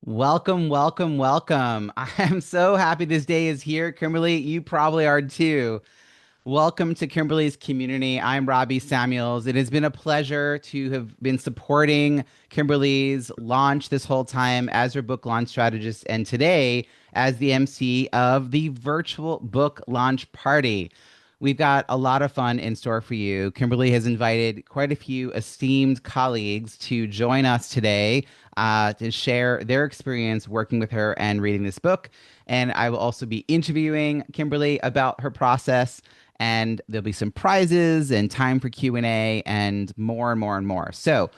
Welcome, welcome, welcome. I'm so happy this day is here. Kimberly, you probably are too. Welcome to Kimberly's community. I'm Robbie Samuels. It has been a pleasure to have been supporting Kimberly's launch this whole time as her book launch strategist and today as the MC of the virtual book launch party. We've got a lot of fun in store for you. Kimberly has invited quite a few esteemed colleagues to join us today to share their experience working with her and reading this book. And I will also be interviewing Kimberly about her process, and there'll be some prizes and time for Q&A and more and more and more. So,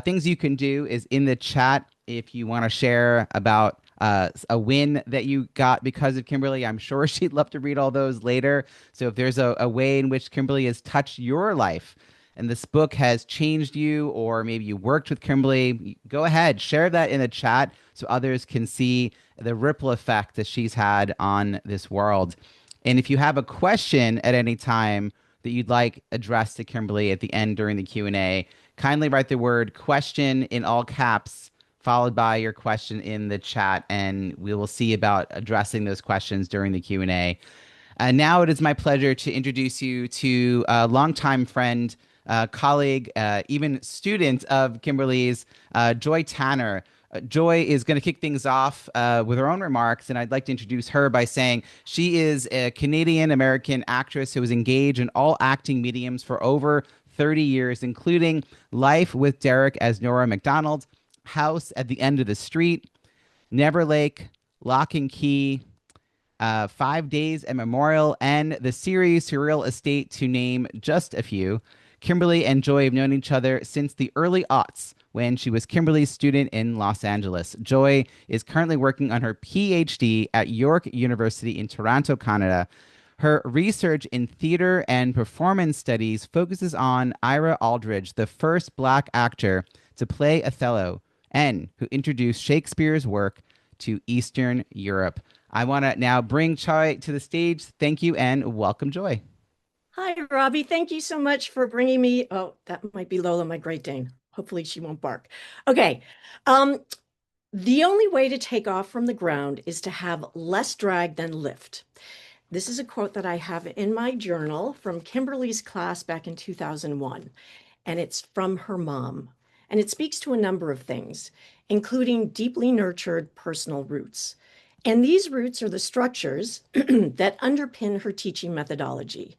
things you can do is in the chat if you want to share about a win that you got because of Kimberly. I'm sure she'd love to read all those later. So if there's a way in which Kimberly has touched your life and this book has changed you, or maybe you worked with Kimberly, go ahead, share that in the chat so others can see the ripple effect that she's had on this world. And if you have a question at any time that you'd like addressed to Kimberly at the end during the Q&A, kindly write the word question in all caps followed by your question in the chat, and we will see about addressing those questions during the Q&A. Now it is my pleasure to introduce you to a longtime friend, colleague, even student of Kimberly's, Joy Tanner. Joy is going to kick things off with her own remarks, and I'd like to introduce her by saying she is a Canadian American actress who was engaged in all acting mediums for over 30 years, including Life with Derek as Nora MacDonald, House at the End of the Street, Never Lake, Lock and Key, 5 Days at Memorial, and the series Surreal Estate, to name just a few. Kimberly and Joy have known each other since the early aughts when she was Kimberly's student in Los Angeles. Joy is currently working on her PhD at York University in Toronto, Canada. Her research in theater and performance studies focuses on Ira Aldridge, the first Black actor to play Othello and who introduced Shakespeare's work to Eastern Europe. I want to now bring Joy to the stage. Thank you and welcome, Joy. Hi, Robbie. Thank you so much for bringing me. Oh, that might be Lola, my Great Dane. Hopefully she won't bark. Okay. Um, the only way to take off from the ground is to have less drag than lift. This is a quote that I have in my journal from Kimberly's class back in 2001, and it's from her mom. And it speaks to a number of things, including deeply nurtured personal roots. And these roots are the structures that underpin her teaching methodology.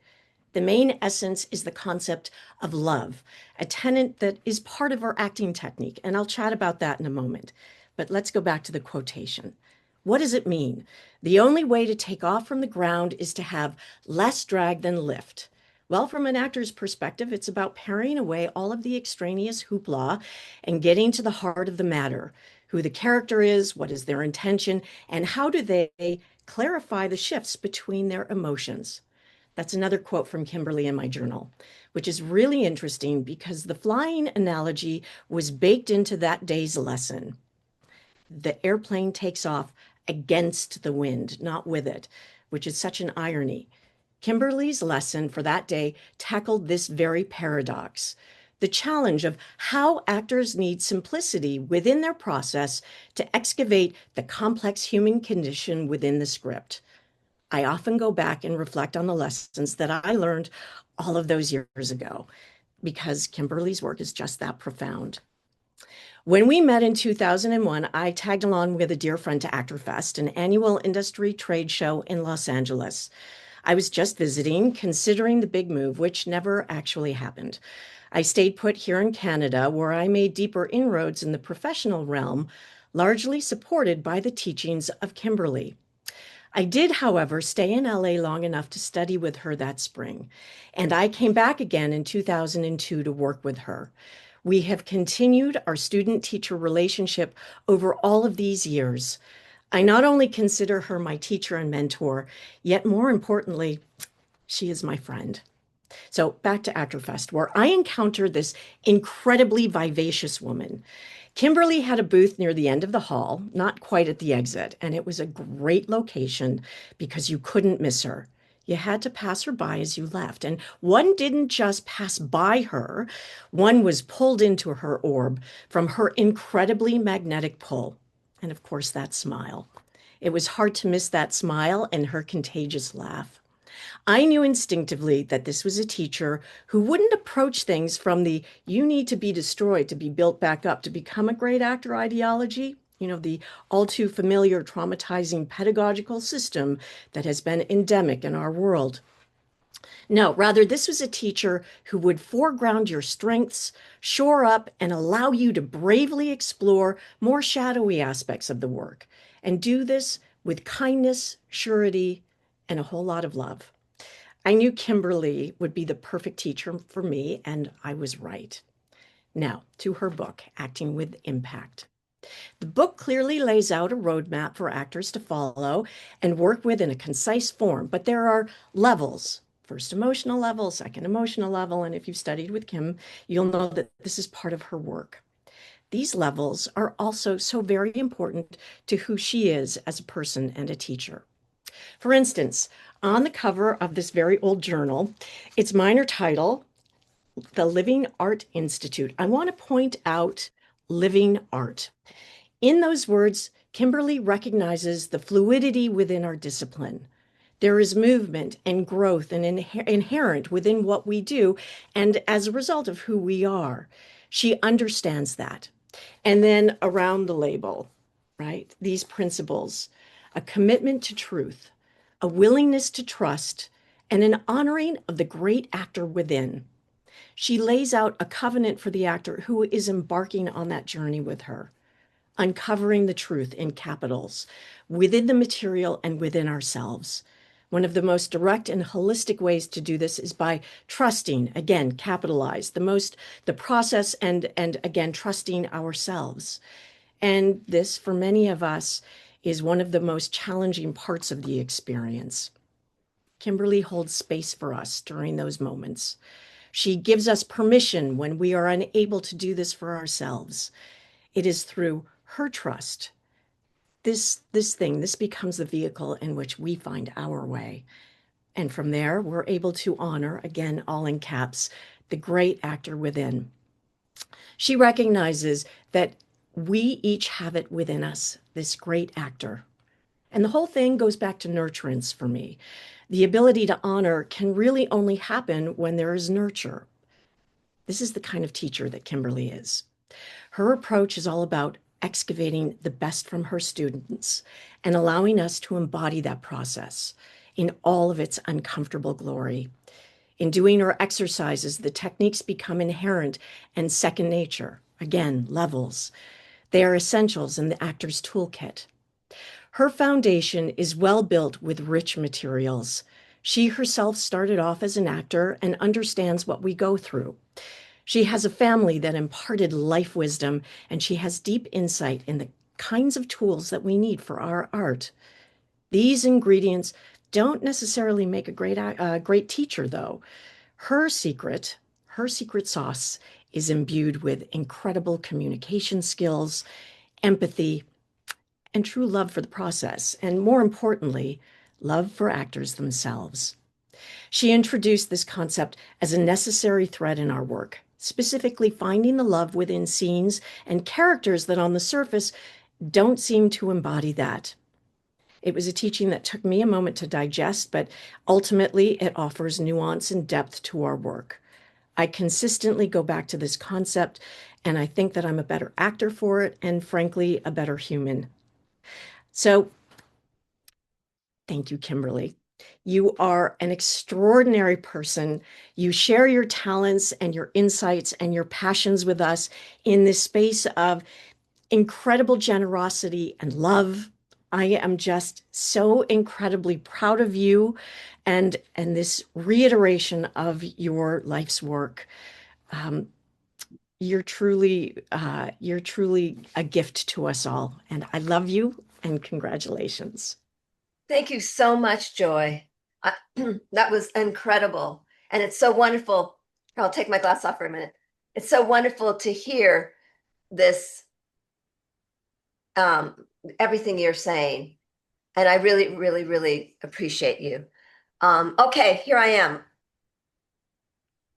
The main essence is the concept of love, a tenet that is part of our acting technique. And I'll chat about that in a moment. But let's go back to the quotation. What does it mean? The only way to take off from the ground is to have less drag than lift. Well, from an actor's perspective, it's about paring away all of the extraneous hoopla and getting to the heart of the matter: who the character is, what is their intention, and how do they clarify the shifts between their emotions. That's another quote from Kimberly in my journal, which is really interesting because the flying analogy was baked into that day's lesson. The airplane takes off against the wind, not with it, which is such an irony. Kimberly's lesson for that day tackled this very paradox: the challenge of how actors need simplicity within their process to excavate the complex human condition within the script. I often go back and reflect on the lessons that I learned all of those years ago because Kimberly's work is just that profound. When we met in 2001, I tagged along with a dear friend to ActorFest, an annual industry trade show in Los Angeles. I was just visiting, considering the big move, which never actually happened. I stayed put here in Canada, where I made deeper inroads in the professional realm, largely supported by the teachings of Kimberly. I did, however, stay in LA long enough to study with her that spring, and I came back again in 2002 to work with her. We have continued our student-teacher relationship over all of these years. I not only consider her my teacher and mentor, yet more importantly, she is my friend. So back to ActorFest, where I encountered this incredibly vivacious woman. Kimberly had a booth near the end of the hall, not quite at the exit, and it was a great location because you couldn't miss her. You had to pass her by as you left, and one didn't just pass by her, one was pulled into her orb from her incredibly magnetic pull. And of course, that smile. It was hard to miss that smile and her contagious laugh. I knew instinctively that this was a teacher who wouldn't approach things from the you need to be destroyed to be built back up to become a great actor ideology, the all too familiar traumatizing pedagogical system that has been endemic in our world. No, rather, this was a teacher who would foreground your strengths, shore up, and allow you to bravely explore more shadowy aspects of the work, and do this with kindness, surety, and a whole lot of love. I knew Kimberly would be the perfect teacher for me, and I was right. Now, to her book, Acting with Impact. The book clearly lays out a roadmap for actors to follow and work with in a concise form, but there are levels. First emotional level, second emotional level, and if you've studied with Kim, you'll know that this is part of her work. These levels are also so very important to who she is as a person and a teacher. For instance, on the cover of this very old journal, its minor title, The Living Art Institute. I want to point out living art. In those words, Kimberly recognizes the fluidity within our discipline. There is movement and growth and inherent within what we do, and as a result of who we are. She understands that. And then around the label, right? These principles, a commitment to truth, a willingness to trust, and an honoring of the great actor within. She lays out a covenant for the actor who is embarking on that journey with her, uncovering the truth in capitals within the material and within ourselves. One of the most direct and holistic ways to do this is by trusting, again, capitalize the process and again, trusting ourselves. And this, for many of us, is one of the most challenging parts of the experience. Kimberly holds space for us during those moments. She gives us permission when we are unable to do this for ourselves. It is through her trust. This becomes the vehicle in which we find our way. And from there, we're able to honor, again, all in caps, the great actor within. She recognizes that we each have it within us, this great actor. And the whole thing goes back to nurturance for me. The ability to honor can really only happen when there is nurture. This is the kind of teacher that Kimberly is. Her approach is all about excavating the best from her students and allowing us to embody that process in all of its uncomfortable glory. In doing her exercises, the techniques become inherent and second nature. Again, levels. They are essentials in the actor's toolkit. Her foundation is well built with rich materials. She herself started off as an actor and understands what we go through. She has a family that imparted life wisdom, and she has deep insight in the kinds of tools that we need for our art. These ingredients don't necessarily make a great teacher, though. Her secret sauce is imbued with incredible communication skills, empathy, and true love for the process, and more importantly, love for actors themselves. She introduced this concept as a necessary thread in our work, specifically finding the love within scenes and characters that on the surface don't seem to embody that. It was a teaching that took me a moment to digest, but ultimately it offers nuance and depth to our work. I consistently go back to this concept, and I think that I'm a better actor for it, and frankly, a better human. So thank you, Kimberly. You are an extraordinary person. You share your talents and your insights and your passions with us in this space of incredible generosity and love. I am just so incredibly proud of you and this reiteration of your life's work. Um, you're truly a gift to us all, and I love you and congratulations. Thank you so much, Joy. I, that was incredible. And it's so wonderful. I'll take my glass off for a minute. It's so wonderful to hear this, um, everything you're saying. And I really, really, really appreciate you. Okay, here I am.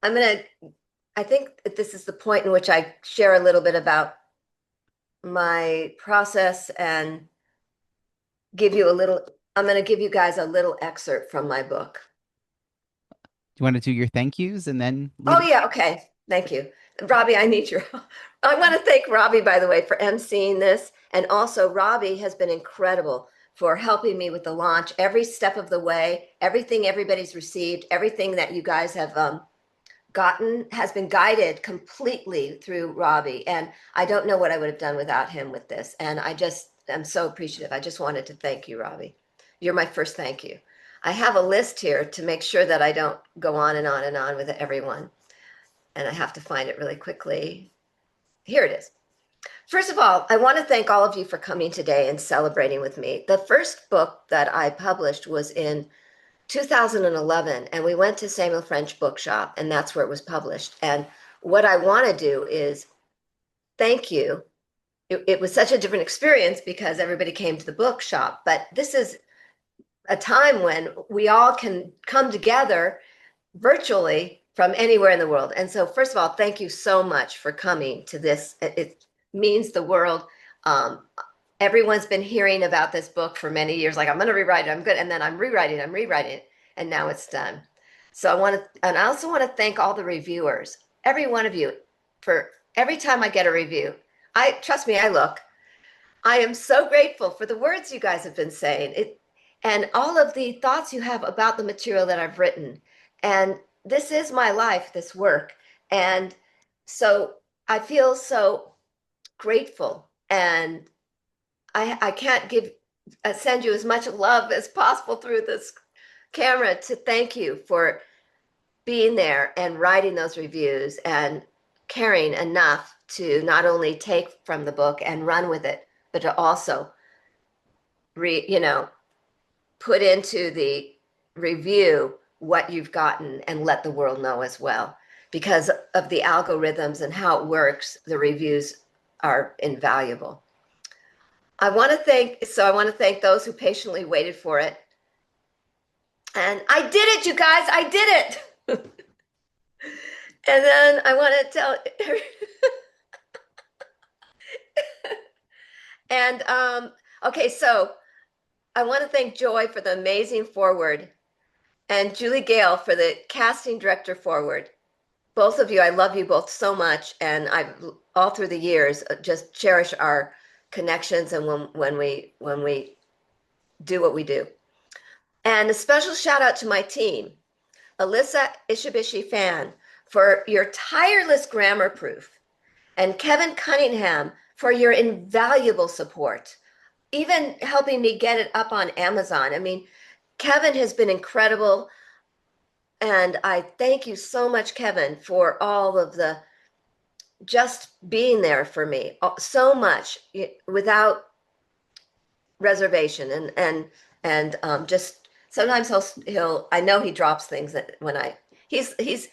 I think that this is the point in which I share a little bit about my process and I'm going to give you guys a little excerpt from my book. Do you want to do your thank yous and then lead Oh, us? yeah. Okay. Thank you. Robbie, I need your I want to thank Robbie, by the way, for emceeing this. And also, Robbie has been incredible for helping me with the launch every step of the way. Everything everybody's received, everything that you guys have gotten has been guided completely through Robbie. And I don't know what I would have done without him with this. And I just am so appreciative. I just wanted to thank you, Robbie. You're my first thank you. I have a list here to make sure that I don't go on and on and on with everyone. And I have to find it really quickly. Here it is. First of all, I want to thank all of you for coming today and celebrating with me. The first book that I published was in 2011, and we went to Samuel French Bookshop, and that's where it was published. And what I want to do is thank you. It was such a different experience because everybody came to the bookshop, but this is a time when we all can come together virtually from anywhere in the world. And so, first of all, thank you so much for coming to this. It means the world. Everyone's been hearing about this book for many years. Like, I'm going to rewrite it. I'm good. And then I'm rewriting it. And now it's done. So and I also want to thank all the reviewers, every one of you, for every time I get a review. Trust me, I look. I am so grateful for the words you guys have been saying and all of the thoughts you have about the material that I've written. And this is my life, this work. And so I feel so grateful. And I can't send you as much love as possible through this camera to thank you for being there and writing those reviews and caring enough to not only take from the book and run with it, but to also put into the review what you've gotten and let the world know as well. Because of the algorithms and how it works, the reviews are invaluable. I want to thank those who patiently waited for it. And I did it, you guys, I did it. And then I want to tell and okay, so I want to thank Joy for the amazing foreword and Julie Gale for the casting director foreword. Both of you, I love you both so much, and I've all through the years just cherish our connections and when we do what we do. And a special shout out to my team, Alyssa Ishibishi Fan for your tireless grammar proof, and Kevin Cunningham for your invaluable support, even helping me get it up on Amazon. I mean, Kevin has been incredible. And I thank you so much, Kevin, for all of the just being there for me so much without reservation. And just sometimes he'll I know he drops things that he's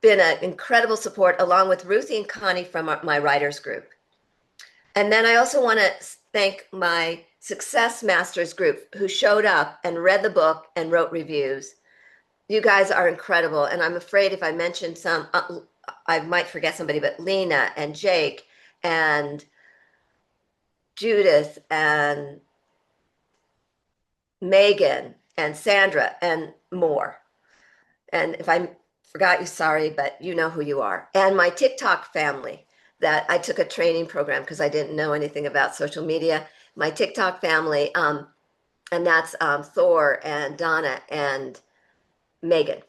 been an incredible support along with Ruthie and Connie from my writers group. And then I also want to thank my Success Masters group who showed up and read the book and wrote reviews. You guys are incredible. And I'm afraid if I mention some, I might forget somebody, but Lena and Jake and Judith and Megan and Sandra and more. And if I forgot you, sorry, but you know who you are. And my TikTok family that I took a training program because I didn't know anything about social media. My TikTok family, and that's Thor and Donna and Megan.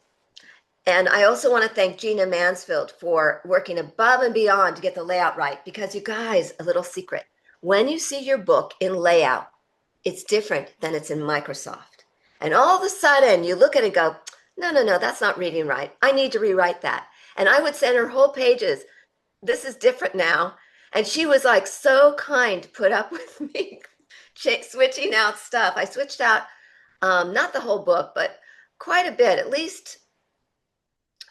And I also want to thank Gina Mansfield for working above and beyond to get the layout right. Because you guys, a little secret, when you see your book in layout, it's different than it's in Microsoft. And all of a sudden you look at it and go, no, that's not reading right. I need to rewrite that. And I would send her whole pages. This is different now. And she was like so kind to put up with me switching out stuff. I switched out not the whole book, but quite a bit, at least,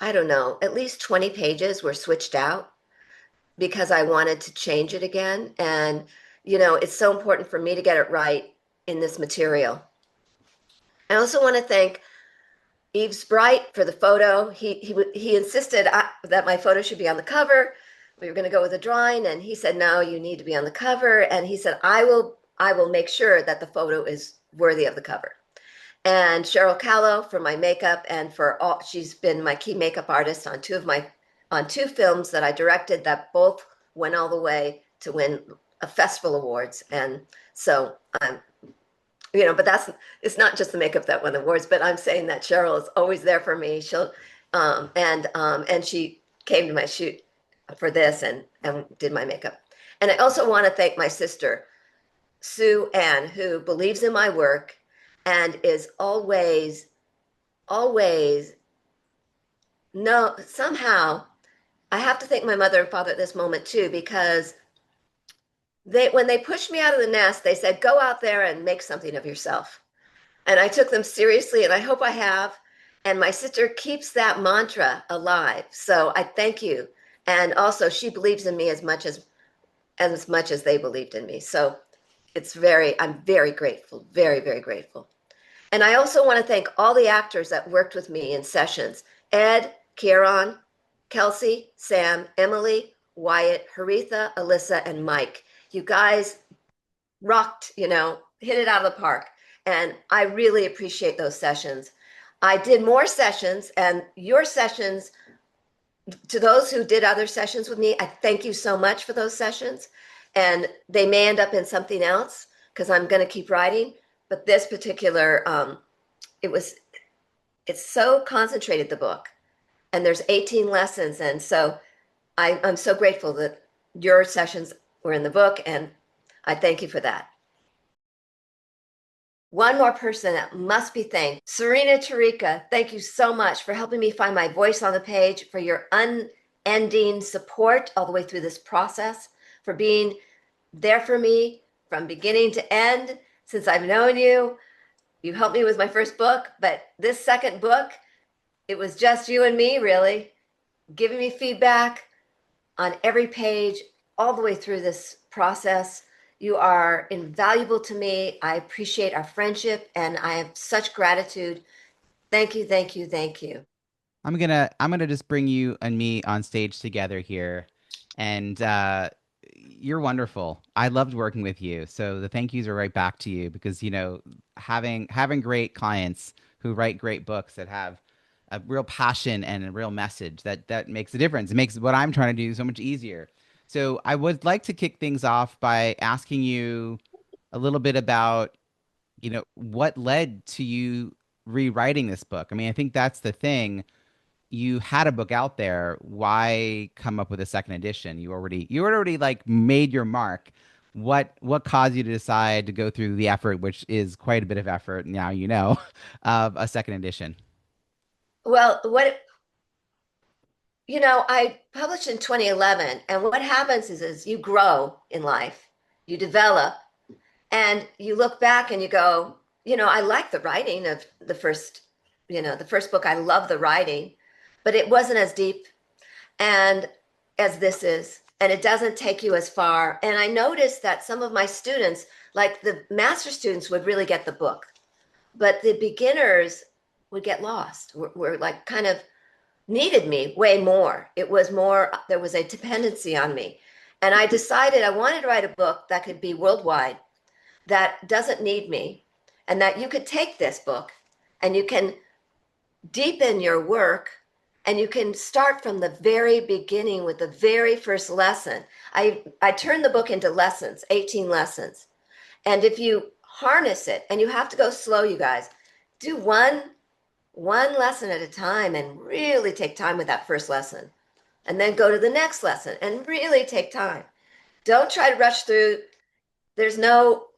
I don't know, at least 20 pages were switched out because I wanted to change it again. And, it's so important for me to get it right in this material. I also want to thank Yves Bright for the photo. He insisted that my photo should be on the cover. we were going to go with a drawing, and he said, no, you need to be on the cover. And he said, I will make sure that the photo is worthy of the cover. And Cheryl Callow for my makeup, and she's been my key makeup artist on two films that I directed that both went all the way to win a festival awards. And so I'm, but it's not just the makeup that won awards, but I'm saying that Cheryl is always there for me. And she came to my shoot for this and did my makeup. And I also want to thank my sister, Sue Ann, who believes in my work and is always, no, somehow I have to thank my mother and father at this moment too, because when they pushed me out of the nest, they said, go out there and make something of yourself. And I took them seriously, and I hope I have. And my sister keeps that mantra alive. So I thank you. And also she believes in me as much as they believed in me. So I'm very grateful, very, very grateful. And I also want to thank all the actors that worked with me in sessions: Ed, Kieran, Kelsey, Sam, Emily, Wyatt, Haritha, Alyssa, and Mike. You guys rocked, hit it out of the park. And I really appreciate those sessions. I did more sessions, and your sessions, to those who did other sessions with me, I thank you so much for those sessions. And they may end up in something else because I'm going to keep writing. But this particular, it's so concentrated, the book, and there's 18 lessons. And so I'm so grateful that your sessions were in the book, and I thank you for that. One more person that must be thanked, Serena Tarika. Thank you so much for helping me find my voice on the page, for your unending support all the way through this process, for being there for me from beginning to end. Since I've known you, you helped me with my first book, but this second book, it was just you and me, really, giving me feedback on every page all the way through this process. You are invaluable to me. I appreciate our friendship, and I have such gratitude. Thank you, thank you, thank you. I'm gonna just bring you and me on stage together here, and you're wonderful. I loved working with you, so the thank yous are right back to you, because having great clients who write great books that have a real passion and a real message, that makes a difference. It makes what I'm trying to do so much easier. So I would like to kick things off by asking you a little bit about what led to you rewriting this book. I mean, I think that's the thing. You had a book out there. Why come up with a second edition? You already like made your mark. What caused you to decide to go through the effort, which is quite a bit of effort now, of a second edition? Well, I published in 2011, and what happens is you grow in life, you develop, and you look back and you go, I like the writing of the first book. I love the writing, but it wasn't as deep and as this is, and it doesn't take you as far. And I noticed that some of my students, like the master students, would really get the book, but the beginners would get lost. Were like kind of needed me way more. It was more, there was a dependency on me. And I decided I wanted to write a book that could be worldwide, that doesn't need me, and that you could take this book and you can deepen your work, and you can start from the very beginning with the very first lesson. I turned the book into lessons, 18 lessons. And if you harness it, and you have to go slow, you guys, do one lesson at a time and really take time with that first lesson, and then go to the next lesson and really take time. Don't try to rush through. There's no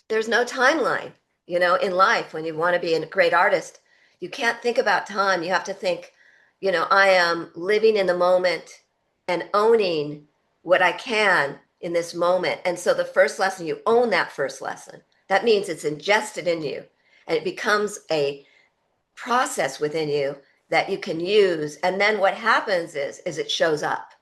timeline, in life. When you want to be a great artist, you can't think about time. You have to think, I am living in the moment and owning what I can in this moment. And so the first lesson, you own that first lesson. That means it's ingested in you, and it becomes a process within you that you can use. And then what happens is it shows up.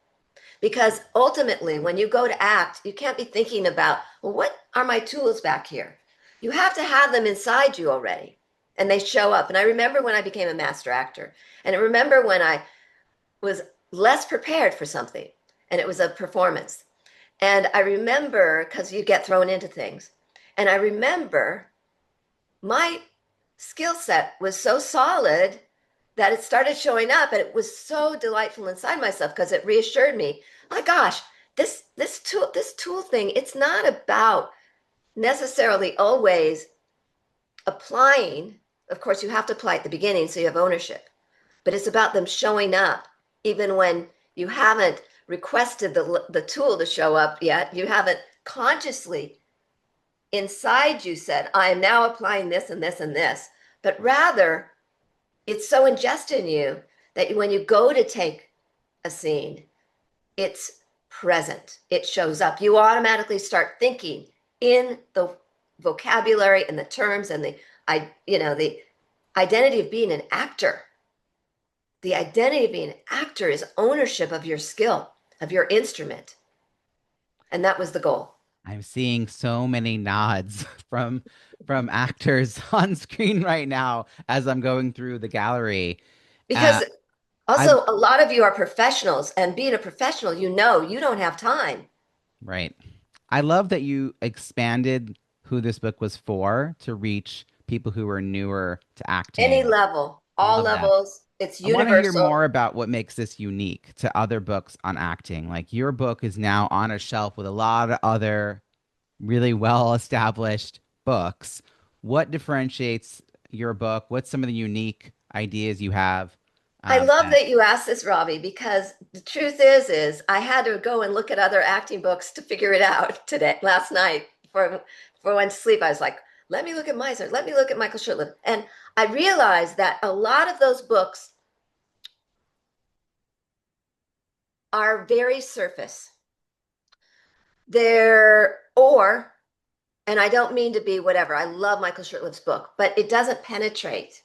Because ultimately, when you go to act, you can't be thinking about, well, what are my tools back here? You have to have them inside you already, and they show up. And I remember when I became a master actor, and I remember when I was less prepared for something, and it was a performance. And I remember, because you get thrown into things, and I remember my skill set was so solid that it started showing up, and it was so delightful inside myself because it reassured me, my gosh, this tool thing, it's not about necessarily always applying. Of course, you have to apply at the beginning so you have ownership, but it's about them showing up even when you haven't requested the tool to show up yet. You haven't consciously inside you said, I am now applying this and this and this, but rather it's so ingested in you that when you go to take a scene, it's present. It shows up. You automatically start thinking in the vocabulary and the terms and the identity of being an actor. The identity of being an actor is ownership of your skill, of your instrument. And that was the goal. I'm seeing so many nods from actors on screen right now as I'm going through the gallery. Because Uh, I also a lot of you are professionals, and being a professional, you don't have time. Right. I love that you expanded who this book was for to reach people who are newer to Any acting. level, I all love that. levels, it's I want to hear universal. more about what makes this unique to other books on acting. Like your book is now on a shelf with a lot of other really well established books. What differentiates your book? What's some of the unique ideas you have? I love That that you asked this, Robbie, because the truth is I had to go and look at other acting books to figure it out today, last night, before I went to sleep. I was like, let me look at Meisner, let me look at Michael Shurtleff. And I realized that a lot of those books are very surface. And I don't mean to be whatever. I love Michael Shurtleff's book, but it doesn't penetrate.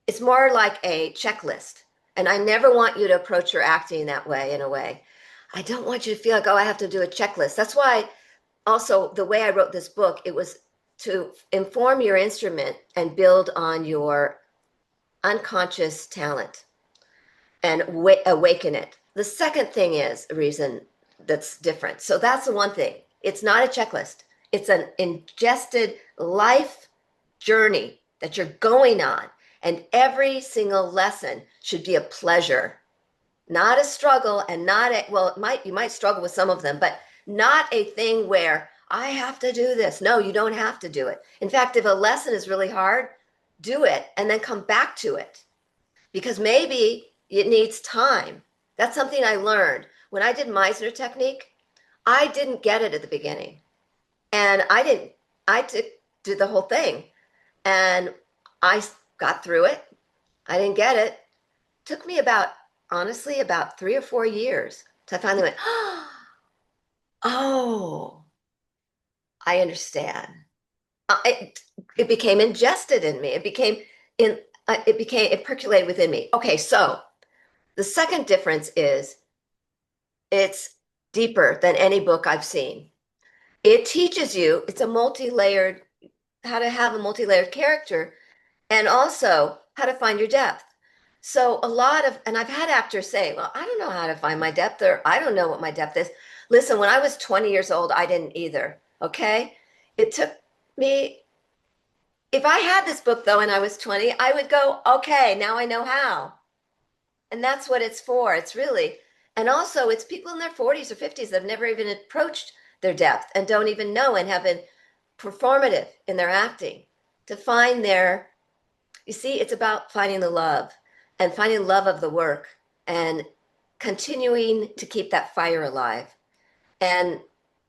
It's more like a checklist. And I never want you to approach your acting that way, in a way. I don't want you to feel like, oh, I have to do a checklist. That's why also the way I wrote this book, it was to inform your instrument and build on your unconscious talent and awaken it. The second thing is a reason that's different. So that's the one thing. It's not a checklist. It's an ingested life journey that you're going on. And every single lesson should be a pleasure, not a struggle, and not a, well, you might struggle with some of them, but not a thing where I have to do this. No, you don't have to do it. In fact, if a lesson is really hard, do it and then come back to it, because maybe it needs time. That's something I learned when I did Meisner technique. I didn't get it at the beginning, and did the whole thing, and I got through it. I didn't get it. Took me honestly, about 3 or 4 years to finally went, oh, I understand. It became ingested in me. In, it percolated within me. Okay, so the second difference is it's deeper than any book I've seen. It teaches you, it's a multi-layered, how to have a multi-layered character, and also how to find your depth. So and I've had actors say, well, I don't know how to find my depth, or I don't know what my depth is. Listen, when I was 20 years old, I didn't either. Okay. It took me, if I had this book though, and I was 20, I would go, okay, now I know how. And that's what it's for. It's really, and also it's people in their 40s or 50s that have never even approached their depth and don't even know and have been performative in their acting to find you see, it's about finding the love and finding love of the work and continuing to keep that fire alive. And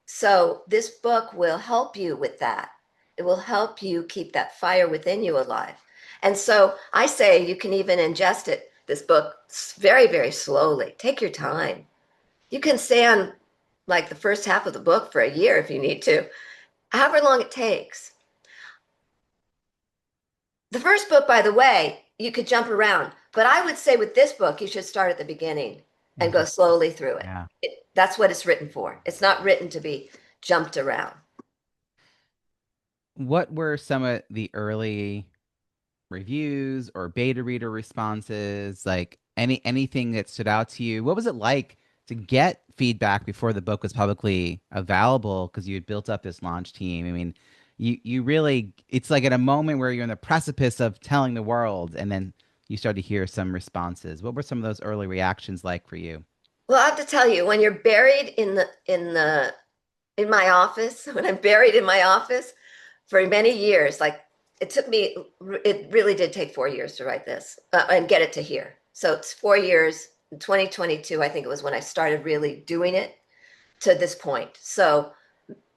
so this book will help you with that. It will help you keep that fire within you alive. And so I say you can even ingest this book, very, very slowly. Take your time. You can stay on like the first half of the book for a year if you need to, however long it takes. The first book, by the way, you could jump around, but I would say with this book, you should start at the beginning and go Mhm. slowly through it. Yeah. That's what it's written for. It's not written to be jumped around. What were some of the early reviews or beta reader responses? Like, anything that stood out to you? What was it like to get feedback before the book was publicly available? Because you had built up this launch team. I mean, you really, it's like at a moment where you're in the precipice of telling the world, and then you start to hear some responses. What were some of those early reactions like for you? Well, I have to tell you, when you're buried in my office, when I'm buried in my office for many years, like it took me, it really did take 4 years to write this and get it to here. So it's 4 years. In 2022, I think it was when I started really doing it to this point. So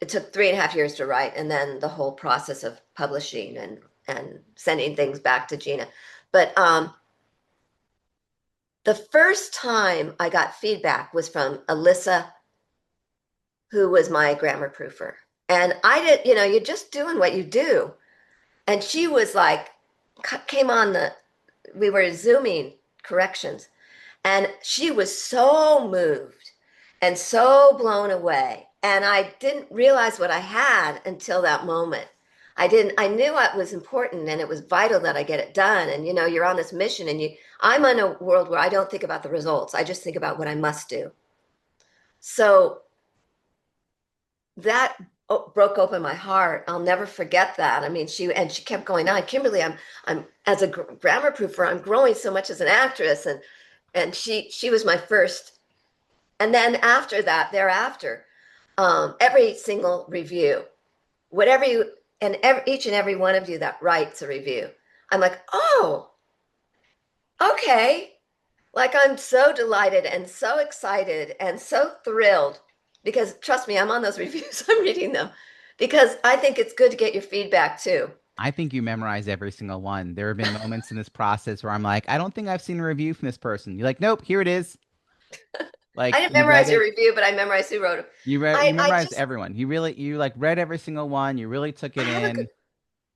it took 3.5 years to write, and then the whole process of publishing and sending things back to Gina. But the first time I got feedback was from Alyssa, who was my grammar proofer. And I did, you're just doing what you do. And she was like, came on we were Zooming corrections. And she was so moved and so blown away. And I didn't realize what I had until that moment. I knew it was important and it was vital that I get it done. And, you're on this mission and I'm in a world where I don't think about the results. I just think about what I must do. So that broke open my heart. I'll never forget that. I mean, she kept going on. Kimberly, I'm as a grammar proofer, I'm growing so much as an actress, and she was my first. And then after that, thereafter, every single review, whatever each and every one of you that writes a review, I'm like, oh, okay. Like I'm so delighted and so excited and so thrilled because trust me, I'm on those reviews. I'm reading them because I think it's good to get your feedback too. I think you memorize every single one. There have been moments in this process where I'm like, I don't think I've seen a review from this person. You're like, nope, here it is. I Like didn't you read memorize your it. review, but I memorized who wrote them. You I memorized just everyone. You like read every single one. You really took I it have a good in.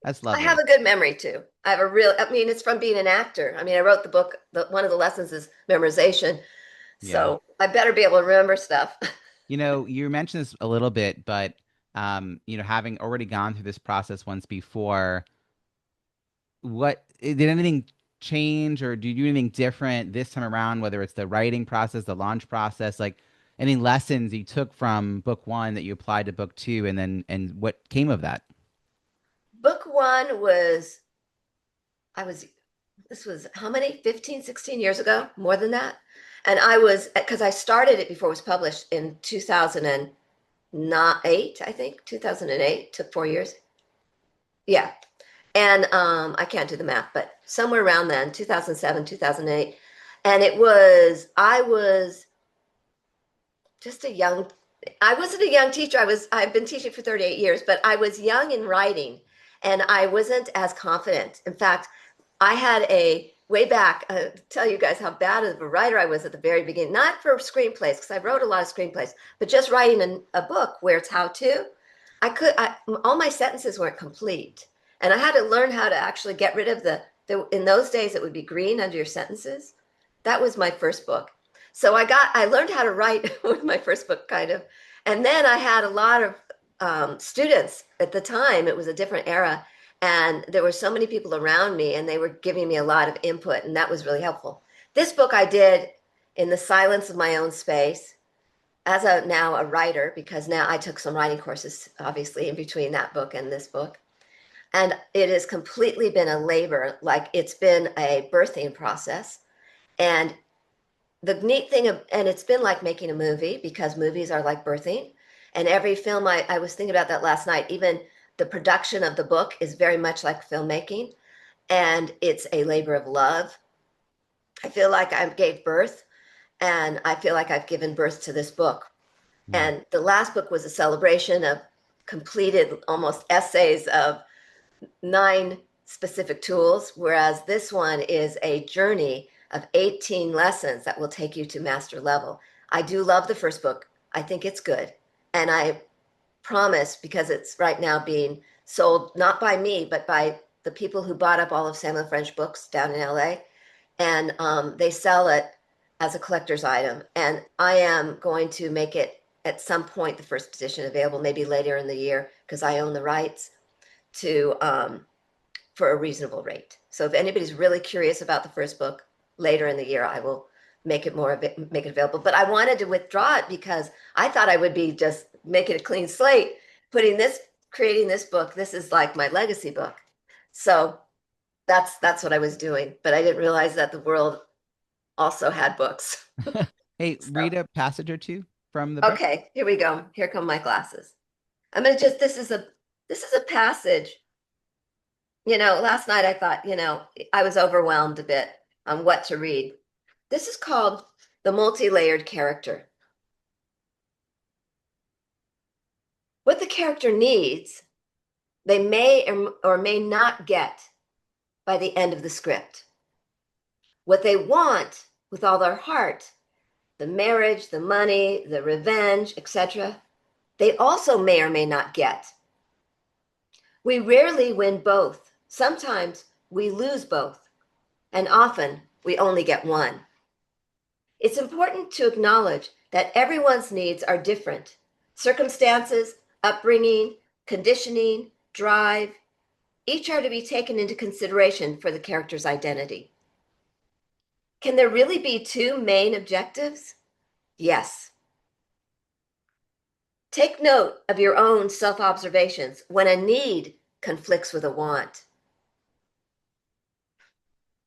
That's I have lovely. a good memory too. I mean, it's from being an actor. I mean, I wrote the book. One of the lessons is memorization. Yeah. So I better be able to remember stuff. You mentioned this a little bit, but having already gone through this process once before, did anything change or do you do anything different this time around, whether it's the writing process, the launch process, like any lessons you took from book one that you applied to book two and what came of that? Book one was, I was, this was how many? 15, 16 years ago? More than that. And because I started it before it was published in 2008, I think, 2008, took 4 years. Yeah. And I can't do the math, but somewhere around then, 2007, 2008. And I was just I wasn't a young teacher. I've been teaching for 38 years, but I was young in writing and I wasn't as confident. In fact, I had way back, tell you guys how bad of a writer I was at the very beginning, not for screenplays, because I wrote a lot of screenplays, but just writing a book where it's how to. All my sentences weren't complete. And I had to learn how to actually get rid of in those days, it would be green under your sentences. That was my first book. So I learned how to write with my first book, kind of. And then I had a lot of students at the time. It was a different era. And there were so many people around me, and they were giving me a lot of input, and that was really helpful. This book I did in the silence of my own space as now a writer, because now I took some writing courses, obviously, in between that book and this book. And it has completely been a labor, like it's been a birthing process. And the neat thing, and it's been like making a movie because movies are like birthing. And every film, I was thinking about that last night, even the production of the book is very much like filmmaking. And it's a labor of love. I feel like I gave birth, and I feel like I've given birth to this book. Hmm. And the last book was a celebration of completed almost essays of 9 specific tools, whereas this one is a journey of 18 lessons that will take you to master level. I do love the first book. I think it's good. And I promise, because it's right now being sold not by me, but by the people who bought up all of Samuel French books down in LA. And they sell it as a collector's item. And I am going to make it at some point, the first edition available, maybe later in the year, because I own the rights to for a reasonable rate. So if anybody's really curious about the first book, later in the year, I will make it available. But I wanted to withdraw it because I thought I would be just making a clean slate, creating this book. This is like my legacy book. So that's what I was doing. But I didn't realize that the world also had books. Hey, So, read a passage or two from the book. okay, here we go. Here come my glasses. I'm gonna just this is a passage. Last night I thought, I was overwhelmed a bit on what to read. This is called The Multi-Layered Character. What the character needs, they may or may not get by the end of the script. What they want with all their heart, the marriage, the money, the revenge, etc., they also may or may not get. We rarely win both. Sometimes we lose both, and often we only get one. It's important to acknowledge that everyone's needs are different. Circumstances, upbringing, conditioning, drive, each are to be taken into consideration for the character's identity. Can there really be two main objectives? Yes. Take note of your own self-observations when a need conflicts with a want.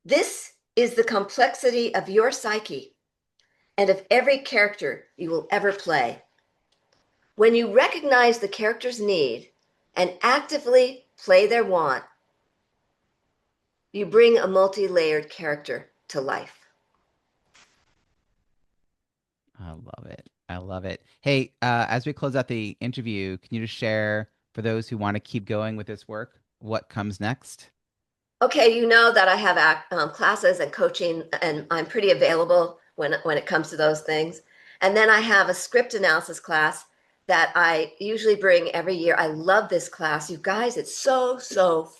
This is the complexity of your psyche and of every character you will ever play. When you recognize the character's need and actively play their want, you bring a multi-layered character to life. I love it. I love it. Hey, as we close out the interview, can you just share for those who want to keep going with this work, what comes next? Okay, you know that I have classes and coaching, and I'm pretty available when it comes to those things. And then I have a script analysis class that I usually bring every year. I love this class, you guys. It's so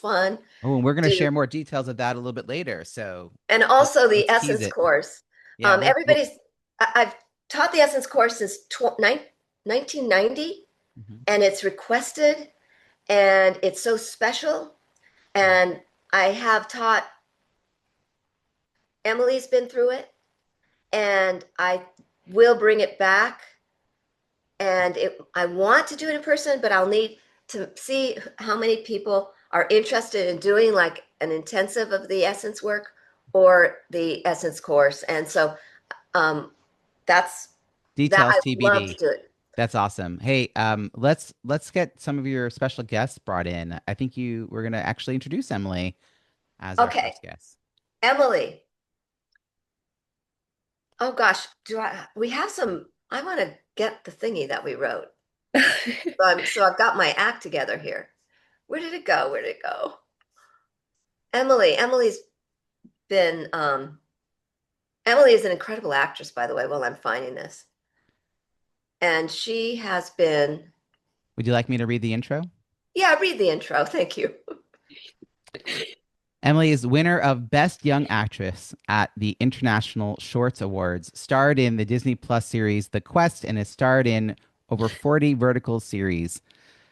fun. Oh, and we're going to Do share more details of that a little bit later. So and let's also the let's tease Essence it. course. Yeah, we'll I've taught the Essence course since 1990, mhm. and it's requested, and it's so special. And I have taught, Emily's been through it, and I will bring it back. And I want to do it in person, but I'll need to see how many people are interested in doing like an intensive of the Essence work or the Essence course. And so that's that. Details I would love to TBD. do it. That's awesome. Hey, let's get some of your special guests brought in. I think we're gonna actually introduce Emily as our Okay, first guest. Emily. Oh gosh, we have some, I want to get the thingy that we wrote. So I've got my act together here. Where did it go? Where did it go? Emily's been, Emily is an incredible actress, by the way, while I'm finding this. And she has been, Would you like me to read the intro? yeah, read the intro. Thank you. Emily is winner of Best Young Actress at the International Shorts Awards, starred in the Disney Plus series The Quest, and has starred in over 40 vertical series,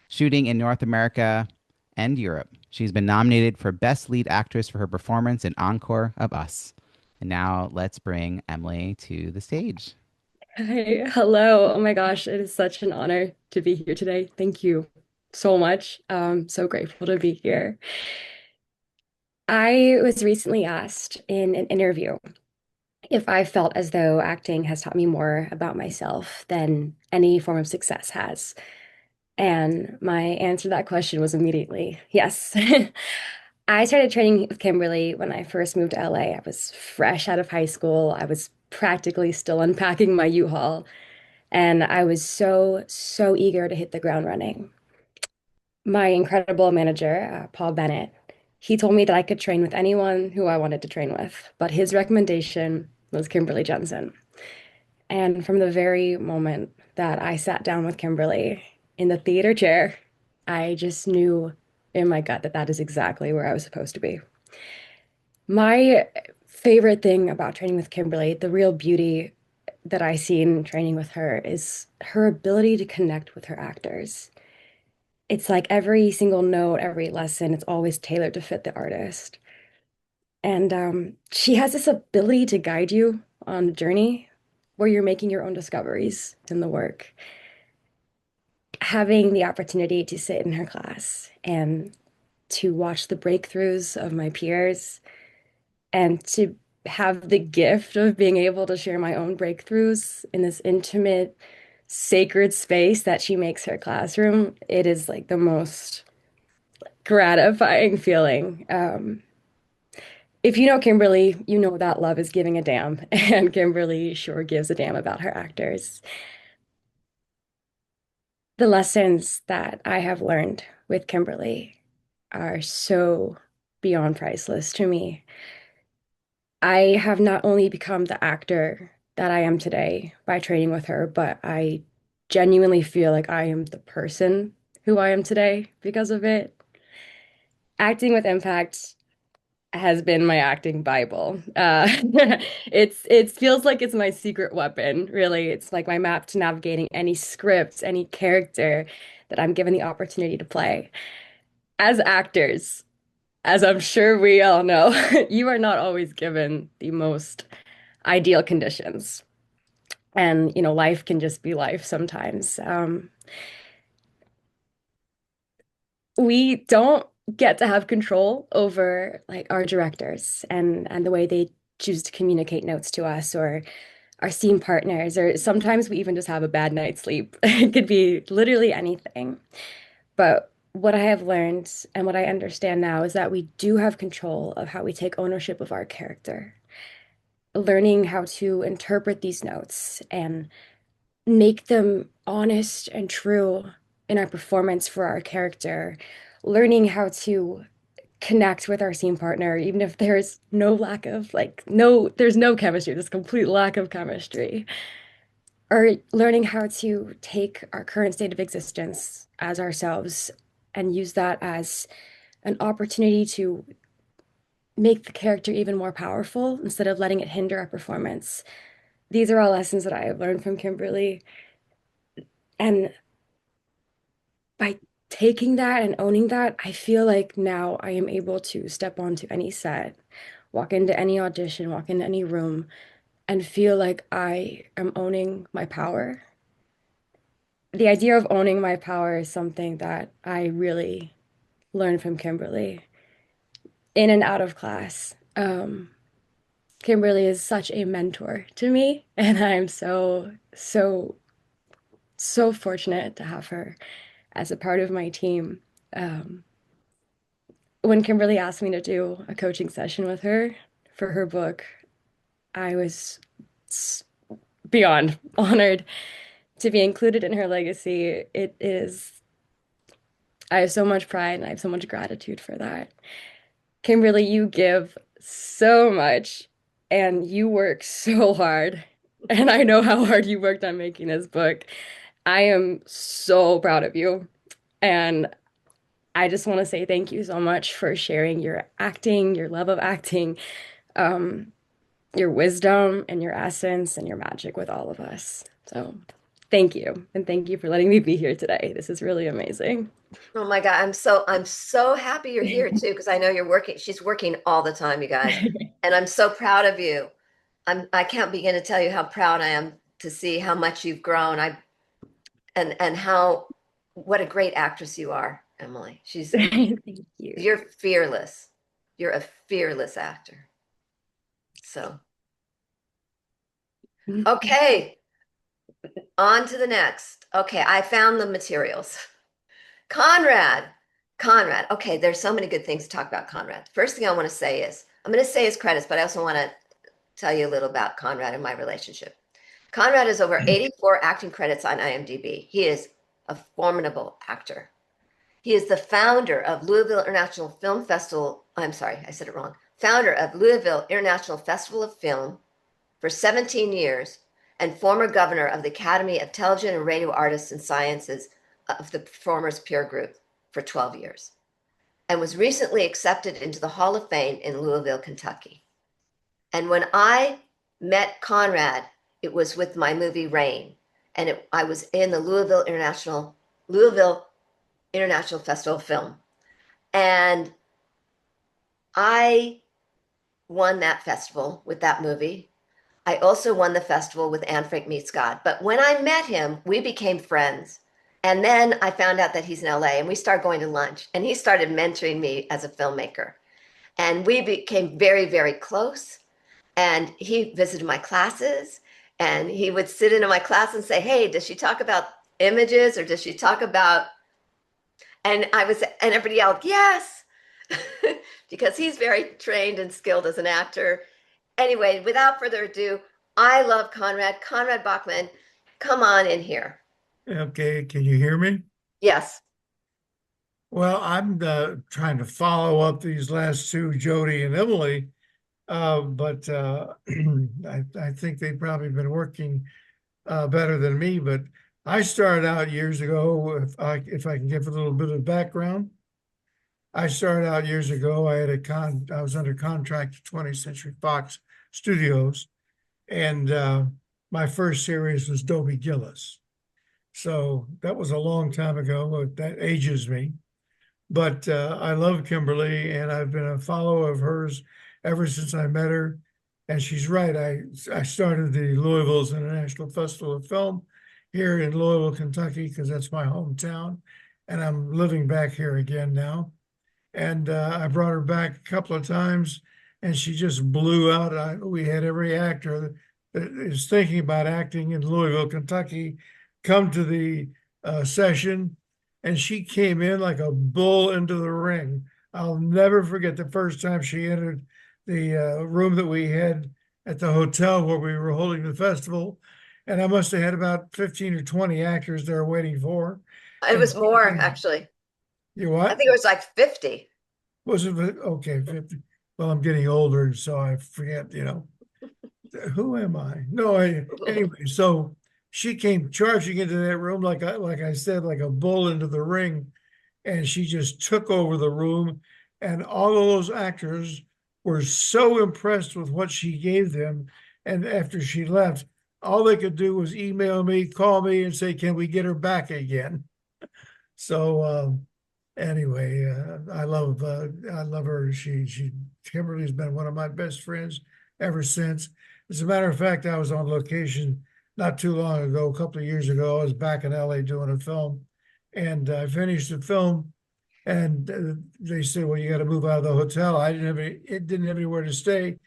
shooting in North America and Europe. She's been nominated for Best Lead Actress for her performance in Encore of Us. And now let's bring Emily to the stage. Hi, hello. Oh my gosh, it is such an honor to be here today. Thank you so much. So grateful to be here. I was recently asked in an interview if I felt as though acting has taught me more about myself than any form of success has. And my answer to that question was immediately yes. I started training with Kimberly when I first moved to LA. I was fresh out of high school. I was practically still unpacking my U-Haul. And I was so eager to hit the ground running. My incredible manager, Paul Bennett, he told me that I could train with anyone who I wanted to train with, but his recommendation was Kimberly Jentzen. And from the very moment that I sat down with Kimberly in the theater chair, I just knew in my gut that that is exactly where I was supposed to be. My favorite thing about training with Kimberly, the real beauty that I see in training with her is her ability to connect with her actors. It's like every single note, every lesson, it's always tailored to fit the artist. And she has this ability to guide you on a journey where you're making your own discoveries in the work. Having the opportunity to sit in her class and to watch the breakthroughs of my peers and to have the gift of being able to share my own breakthroughs in this intimate, sacred space that she makes her classroom, it is like the most gratifying feeling. If you know Kimberly, you know that love is giving a damn, and Kimberly sure gives a damn about her actors. The lessons that I have learned with Kimberly are so beyond priceless to me. I have not only become the actor that I am today by training with her, but I genuinely feel like I am the person who I am today because of it. Acting with impact has been my acting Bible. It feels like it's my secret weapon, really. It's like my map to navigating any script, any character that I'm given the opportunity to play. As actors, as I'm sure we all know, you are not always given the most ideal conditions. And, life can just be life sometimes. We don't get to have control over like our directors and the way they choose to communicate notes to us or our scene partners, or sometimes we even just have a bad night's sleep. It could be literally anything. But what I have learned and what I understand now is that we do have control of how we take ownership of our character, learning how to interpret these notes and make them honest and true in our performance for our character, learning how to connect with our scene partner, even if there's no lack of there's no chemistry, there's complete lack of chemistry, or learning how to take our current state of existence as ourselves and use that as an opportunity to make the character even more powerful instead of letting it hinder our performance. These are all lessons that I have learned from Kimberly. And by taking that and owning that, I feel like now I am able to step onto any set, walk into any audition, walk into any room, and feel like I am owning my power. The idea of owning my power is something that I really learned from Kimberly in and out of class. Kimberly is such a mentor to me, and I'm so, so, so fortunate to have her as a part of my team. Um, when Kimberly asked me to do a coaching session with her for her book, I was beyond honored to be included in her legacy. It is, I have so much pride and I have so much gratitude for that. Kimberly, you give so much and you work so hard. And I know how hard you worked on making this book. I am so proud of you. And I just want to say thank you so much for sharing your acting, your love of acting, um, your wisdom and your essence and your magic with all of us. So thank you. And thank you for letting me be here today. This is really amazing. Oh my God, I'm so happy you're here too, because I know you're working. She's working all the time, you guys. And I'm so proud of you. I can't begin to tell you how proud I am to see how much you've grown. And how what a great actress you are, Emily. Thank you. You're fearless. You're a fearless actor. So, okay, on to the next. Okay, I found the materials. Conrad. Conrad. Okay, there's so many good things to talk about Conrad. First thing I want to say is I'm going to say his credits, but I also want to tell you a little about Conrad and my relationship. Conrad has over 84 acting credits on IMDb. He is a formidable actor. He is the founder of Louisville International Film Festival. I'm sorry, I said it wrong. Founder of Louisville International Festival of Film for 17 years and former governor of the Academy of Television and Radio Artists and Sciences of the Performers Peer Group for 12 years, and was recently accepted into the Hall of Fame in Louisville, Kentucky. And when I met Conrad, it was with my movie Rain, and I was in the Louisville International Festival of Film, and I won that festival with that movie. I also won the festival with Anne Frank Meets God. But when I met him, we became friends. And then I found out that he's in LA and we started going to lunch and he started mentoring me as a filmmaker. And we became very, very close. And he visited my classes and he would sit into my class and say, "Hey, does she talk about images or does she talk about," and everybody yelled, "Yes," because he's very trained and skilled as an actor. Anyway, without further ado, I love Conrad. Conrad Bachman, come on in here. Okay, can you hear me? Yes. Well, I'm trying to follow up these last two, Jody and Emily, but I think they've probably been working better than me. But I started out years ago. If I can give a little bit of background, I started out years ago. I was under contract to 20th Century Fox Studios, and my first series was Dobie Gillis. So that was a long time ago. That ages me. But I love Kimberly, and I've been a follower of hers ever since I met her. And she's right. I started the Louisville's International Festival of Film here in Louisville, Kentucky, because that's my hometown. And I'm living back here again now. And I brought her back a couple of times, and she just blew out. We had every actor that is thinking about acting in Louisville, Kentucky, come to the session, and she came in like a bull into the ring. I'll never forget the first time she entered the room that we had at the hotel where we were holding the festival. And I must have had about 15 or 20 actors there waiting for her. It was And more, actually. You I what? think it was like 50. Was it okay? 50. Well, I'm getting older, so I forget, who am I? No, anyway, so she came charging into that room like I said, like a bull into the ring, and she just took over the room. And all of those actors were so impressed with what she gave them. And after she left, all they could do was email me, call me, and say, "Can we get her back again?" So anyway, I love her. Kimberly's been one of my best friends ever since. As a matter of fact, I was on location not too long ago, a couple of years ago. I was back in LA doing a film, and I finished the film, and they said, "Well, you got to move out of the hotel." It didn't have anywhere to stay,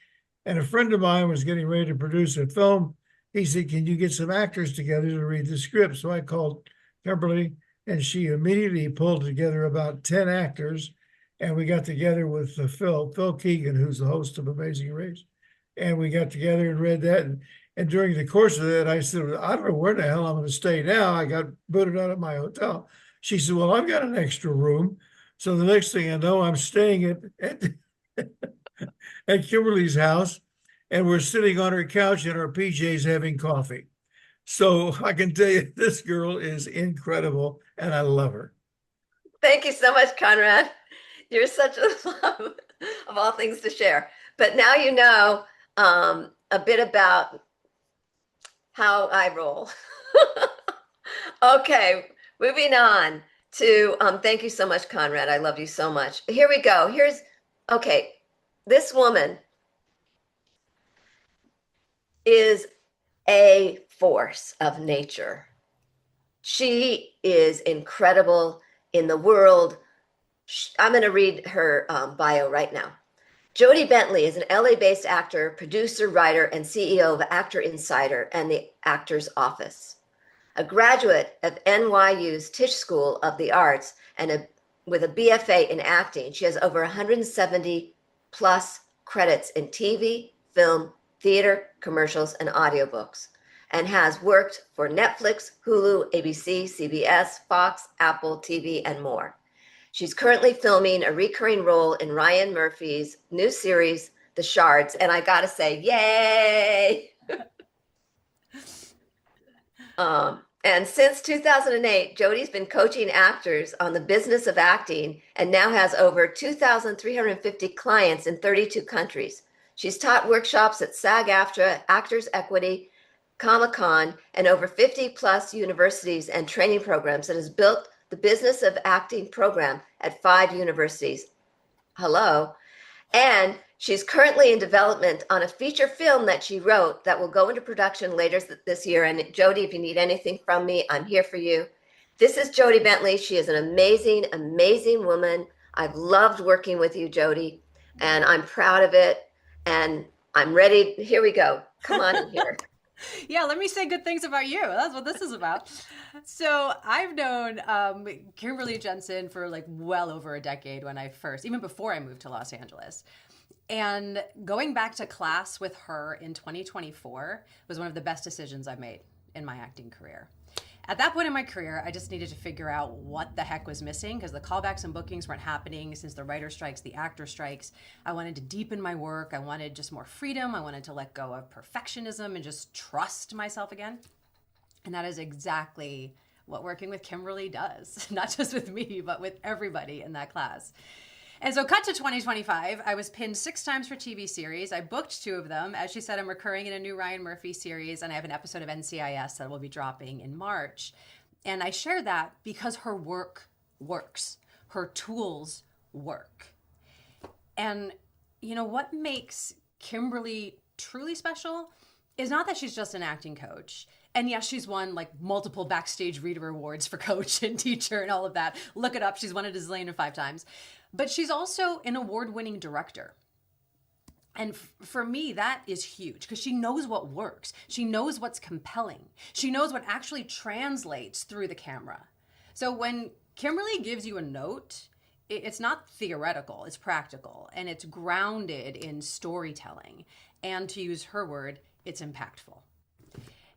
and a friend of mine was getting ready to produce a film. He said, "Can you get some actors together to read the script?" So I called Kimberly, and she immediately pulled together about 10 actors, and we got together with Phil Keegan, who's the host of Amazing Race, and we got together and read that. And during the course of that, I said, "I don't know where the hell I'm going to stay now. I got booted out of my hotel." She said, "Well, I've got an extra room." So the next thing I know, I'm staying at Kimberly's house, and we're sitting on her couch in our PJs having coffee. So I can tell you, this girl is incredible, and I love her. Thank you so much, Conrad. You're such a love of all things to share. But now you know a bit about how I roll. Okay, moving on to thank you so much, Conrad. I love you so much. Here we go. Okay, this woman is a force of nature. She is incredible in the world. I'm going to read her bio right now. Jody Bentley is an LA-based actor, producer, writer, and CEO of Actor Insider and the Actor's Office. A graduate of NYU's Tisch School of the Arts and with a BFA in acting, she has over 170 plus credits in TV, film, theater, commercials, and audiobooks, and has worked for Netflix, Hulu, ABC, CBS, Fox, Apple TV, and more. She's currently filming a recurring role in Ryan Murphy's new series, The Shards, and I gotta say, yay! And since 2008, Jody's been coaching actors on the business of acting and now has over 2,350 clients in 32 countries. She's taught workshops at SAG-AFTRA, Actors Equity, Comic-Con, and over 50 plus universities and training programs, and has built the business of acting program at 5 universities. Hello. And She's currently in development on a feature film that she wrote that will go into production later this year. And Jody, if you need anything from me, I'm here for you. This is Jody Bentley. She is an amazing, amazing woman. I've loved working with you, Jody, and I'm proud of it. And I'm ready. Here we go. Come on in here. Yeah, let me say good things about you. That's what this is about. So I've known Kimberly Jentzen for like well over a decade when I first, even before I moved to Los Angeles. And going back to class with her in 2024 was one of the best decisions I've made in my acting career. At that point in my career, I just needed to figure out what the heck was missing because the callbacks and bookings weren't happening since the writer strikes, the actor strikes. I wanted to deepen my work. I wanted just more freedom. I wanted to let go of perfectionism and just trust myself again. And that is exactly what working with Kimberly does, not just with me, but with everybody in that class. And so cut to 2025, I was pinned 6 times for TV series. I booked 2 of them. As she said, I'm recurring in a new Ryan Murphy series, and I have an episode of NCIS that will be dropping in March. And I share that because her work works. Her tools work. And you know what makes Kimberly truly special is not that she's just an acting coach. And yes, she's won like multiple backstage reader awards for coach and teacher and all of that. Look it up. She's won it a zillion and 5 times. But she's also an award-winning director. And for me, that is huge because she knows what works. She knows what's compelling. She knows what actually translates through the camera. So when Kimberly gives you a note, it's not theoretical, it's practical, and it's grounded in storytelling. And to use her word, it's impactful.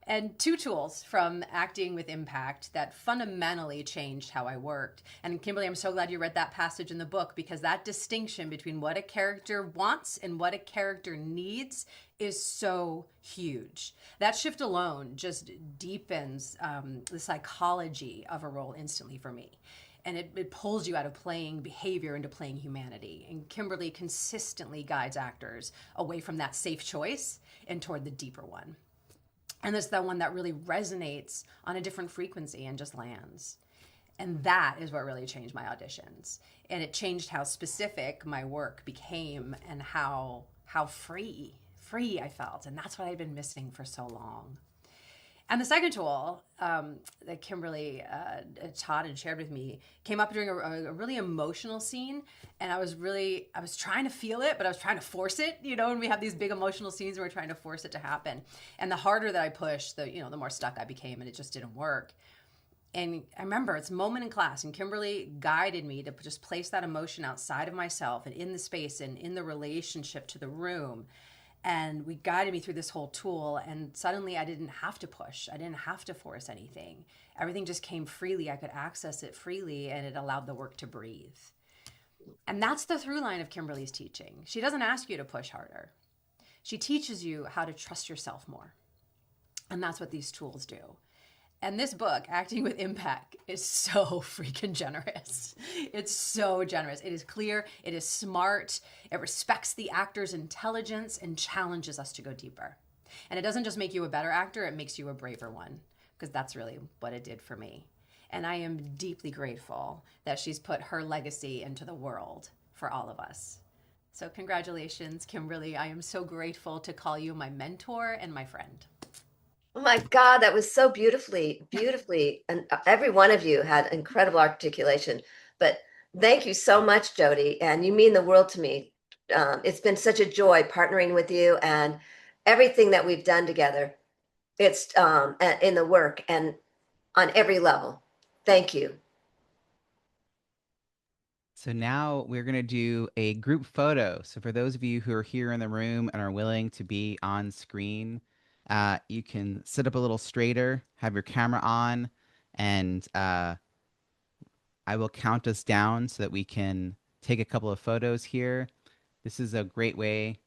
And 2 tools from acting with impact that fundamentally changed how I worked. And Kimberly, I'm so glad you read that passage in the book because that distinction between what a character wants and what a character needs is so huge. That shift alone just deepens the psychology of a role instantly for me. And it pulls you out of playing behavior into playing humanity. And Kimberly consistently guides actors away from that safe choice and toward the deeper one. And it's the one that really resonates on a different frequency and just lands. And that is what really changed my auditions. And it changed how specific my work became and how free I felt. And that's what I'd been missing for so long. And the second tool that Kimberly taught and shared with me came up during a really emotional scene. And I was trying to feel it, but I was trying to force it, and we have these big emotional scenes and we're trying to force it to happen. And the harder that I pushed, the more stuck I became and it just didn't work. And I remember it's a moment in class and Kimberly guided me to just place that emotion outside of myself and in the space and in the relationship to the room. And we guided me through this whole tool and suddenly I didn't have to push. I didn't have to force anything. Everything just came freely. I could access it freely and it allowed the work to breathe. And that's the through line of Kimberly's teaching. She doesn't ask you to push harder. She teaches you how to trust yourself more. And that's what these tools do. And this book, Acting with Impact, is so freaking generous. It's so generous. It is clear, it is smart, it respects the actor's intelligence and challenges us to go deeper. And it doesn't just make you a better actor, it makes you a braver one, because that's really what it did for me. And I am deeply grateful that she's put her legacy into the world for all of us. So congratulations, Kimberly. I am so grateful to call you my mentor and my friend. Oh my God, that was so beautifully, and every one of you had incredible articulation. But thank you so much, Jody, and you mean the world to me. It's been such a joy partnering with you and everything that we've done together. It's in the work and on every level. Thank you. So now we're going to do a group photo. So for those of you who are here in the room and are willing to be on screen, you can sit up a little straighter, have your camera on, and I will count us down so that we can take a couple of photos here. This is a great way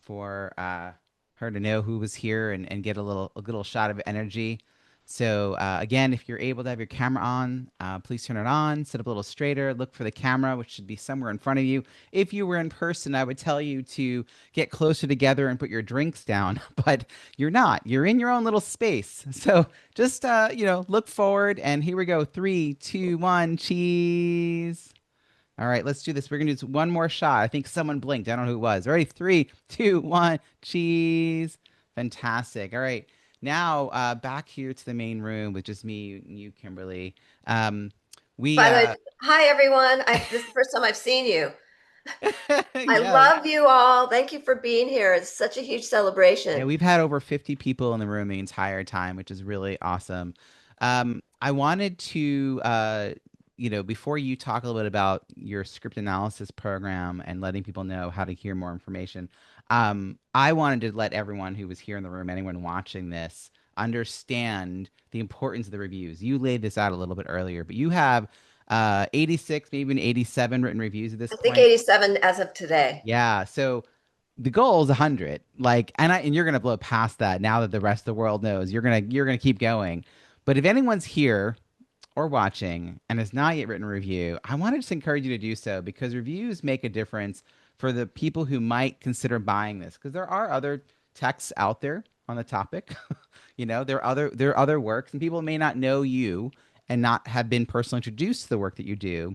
for her to know who was here and get a little shot of energy. So again, if you're able to have your camera on, please turn it on, sit up a little straighter, look for the camera, which should be somewhere in front of you. If you were in person, I would tell you to get closer together and put your drinks down, but you're not. You're in your own little space. So just, look forward, and here we go. 3, 2, 1, cheese. All right, let's do this. We're gonna do one more shot. I think someone blinked. I don't know who it was. Ready? Three, two, one. Cheese. Fantastic. All right. Now back here to the main room with just me and you, Kimberly. Um, we By the way, hi everyone. This is the first time I've seen you. I yeah. love you all. Thank you for being here. It's such a huge Yeah, celebration. we've had over 50 people in the room the entire time, which is really awesome. I wanted to, before you talk a little bit about your script analysis program and letting people know how to hear more information, I wanted to let everyone who was here in the room, anyone watching this, understand the importance of the reviews. You laid this out a little bit earlier, but you have 86, maybe even 87 written reviews at this I think point. 87 as of today. Yeah, so the goal is 100. Like, and you're gonna blow past that now that the rest of the world knows. You're gonna keep going. But if anyone's here or watching and has not yet written a review, I want to just encourage you to do so because reviews make a difference for the people who might consider buying this. Because there are other texts out there on the topic. There are other works, and people may not know you and not have been personally introduced to the work that you do.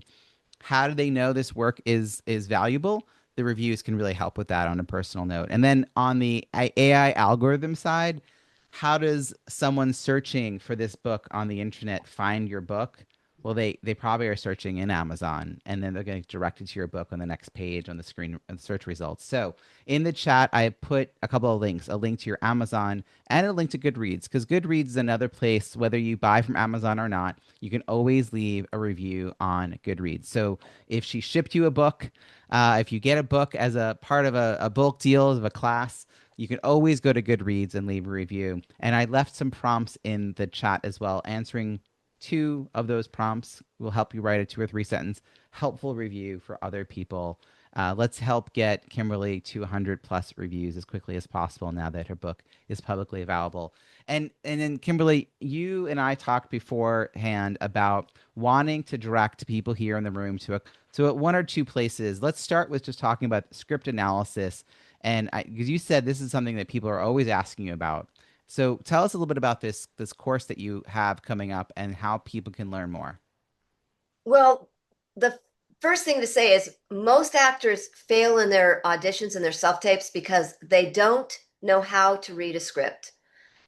How do they know this work is valuable? The reviews can really help with that on a personal note. And then on the AI algorithm side, how does someone searching for this book on the internet find your book? Well, they probably are searching in Amazon, and then they're going to direct it to your book on the next page on the screen and search results. So in the chat, I have put a couple of links, a link to your Amazon and a link to Goodreads, because Goodreads is another place, whether you buy from Amazon or not, you can always leave a review on Goodreads. So if she shipped you a book, if you get a book as a part of a bulk deal of a class, you can always go to Goodreads and leave a review. And I left some prompts in the chat as well. Answering two of those prompts will help you write a 2 or 3 sentence helpful review for other people. Let's help get Kimberly to 100 plus reviews as quickly as possible now that her book is publicly available. And then Kimberly, you and I talked beforehand about wanting to direct people here in the room to one or two places. Let's start with just talking about script analysis, and because you said this is something that people are always asking you about. So tell us a little bit about this course that you have coming up and how people can learn more. Well, the first thing to say is most actors fail in their auditions and their self-tapes because they don't know how to read a script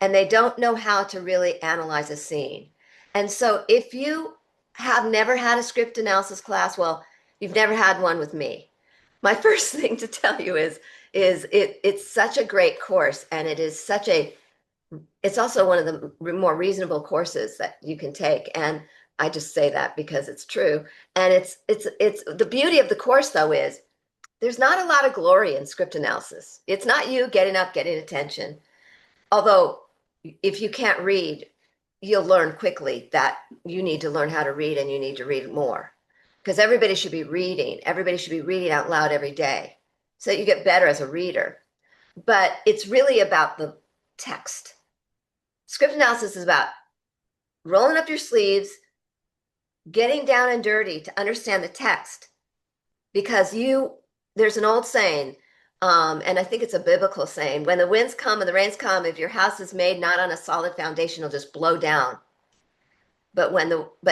and they don't know how to really analyze a scene. And so if you have never had a script analysis class, well, you've never had one with me. My first thing to tell you is it's such a great course, and it's also one of the more reasonable courses that you can take. And I just say that because it's true. And it's the beauty of the course though is there's not a lot of glory in script analysis. It's not you getting up, getting attention. Although if you can't read, you'll learn quickly that you need to learn how to read and you need to read more. Because everybody should be reading. Everybody should be reading out loud every day so that you get better as a reader. But it's really about the text. Script analysis is about rolling up your sleeves, getting down and dirty to understand the text. Because there's an old saying, and I think it's a biblical saying, when the winds come and the rains come, if your house is made not on a solid foundation, it'll just blow down. But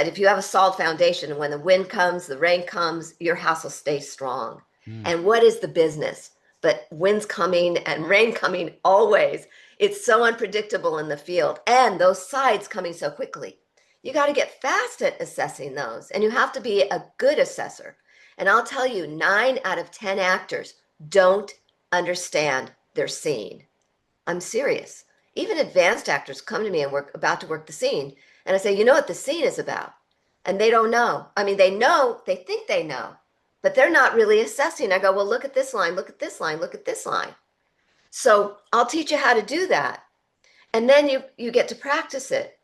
if you have a solid foundation, and when the wind comes, the rain comes, your house will stay strong. Mm. And what is the business? But winds coming and rain coming always. It's so unpredictable in the field, and those sides coming so quickly. You got to get fast at assessing those, and you have to be a good assessor. And I'll tell you, 9 out of 10 actors don't understand their scene. I'm serious. Even advanced actors come to me and we're about to work the scene, and I say, you know what the scene is about? And they don't know. I mean, they know, they think they know, but they're not really assessing. I go, well, look at this line, look at this line, look at this line. So I'll teach you how to do that. And then you get to practice it.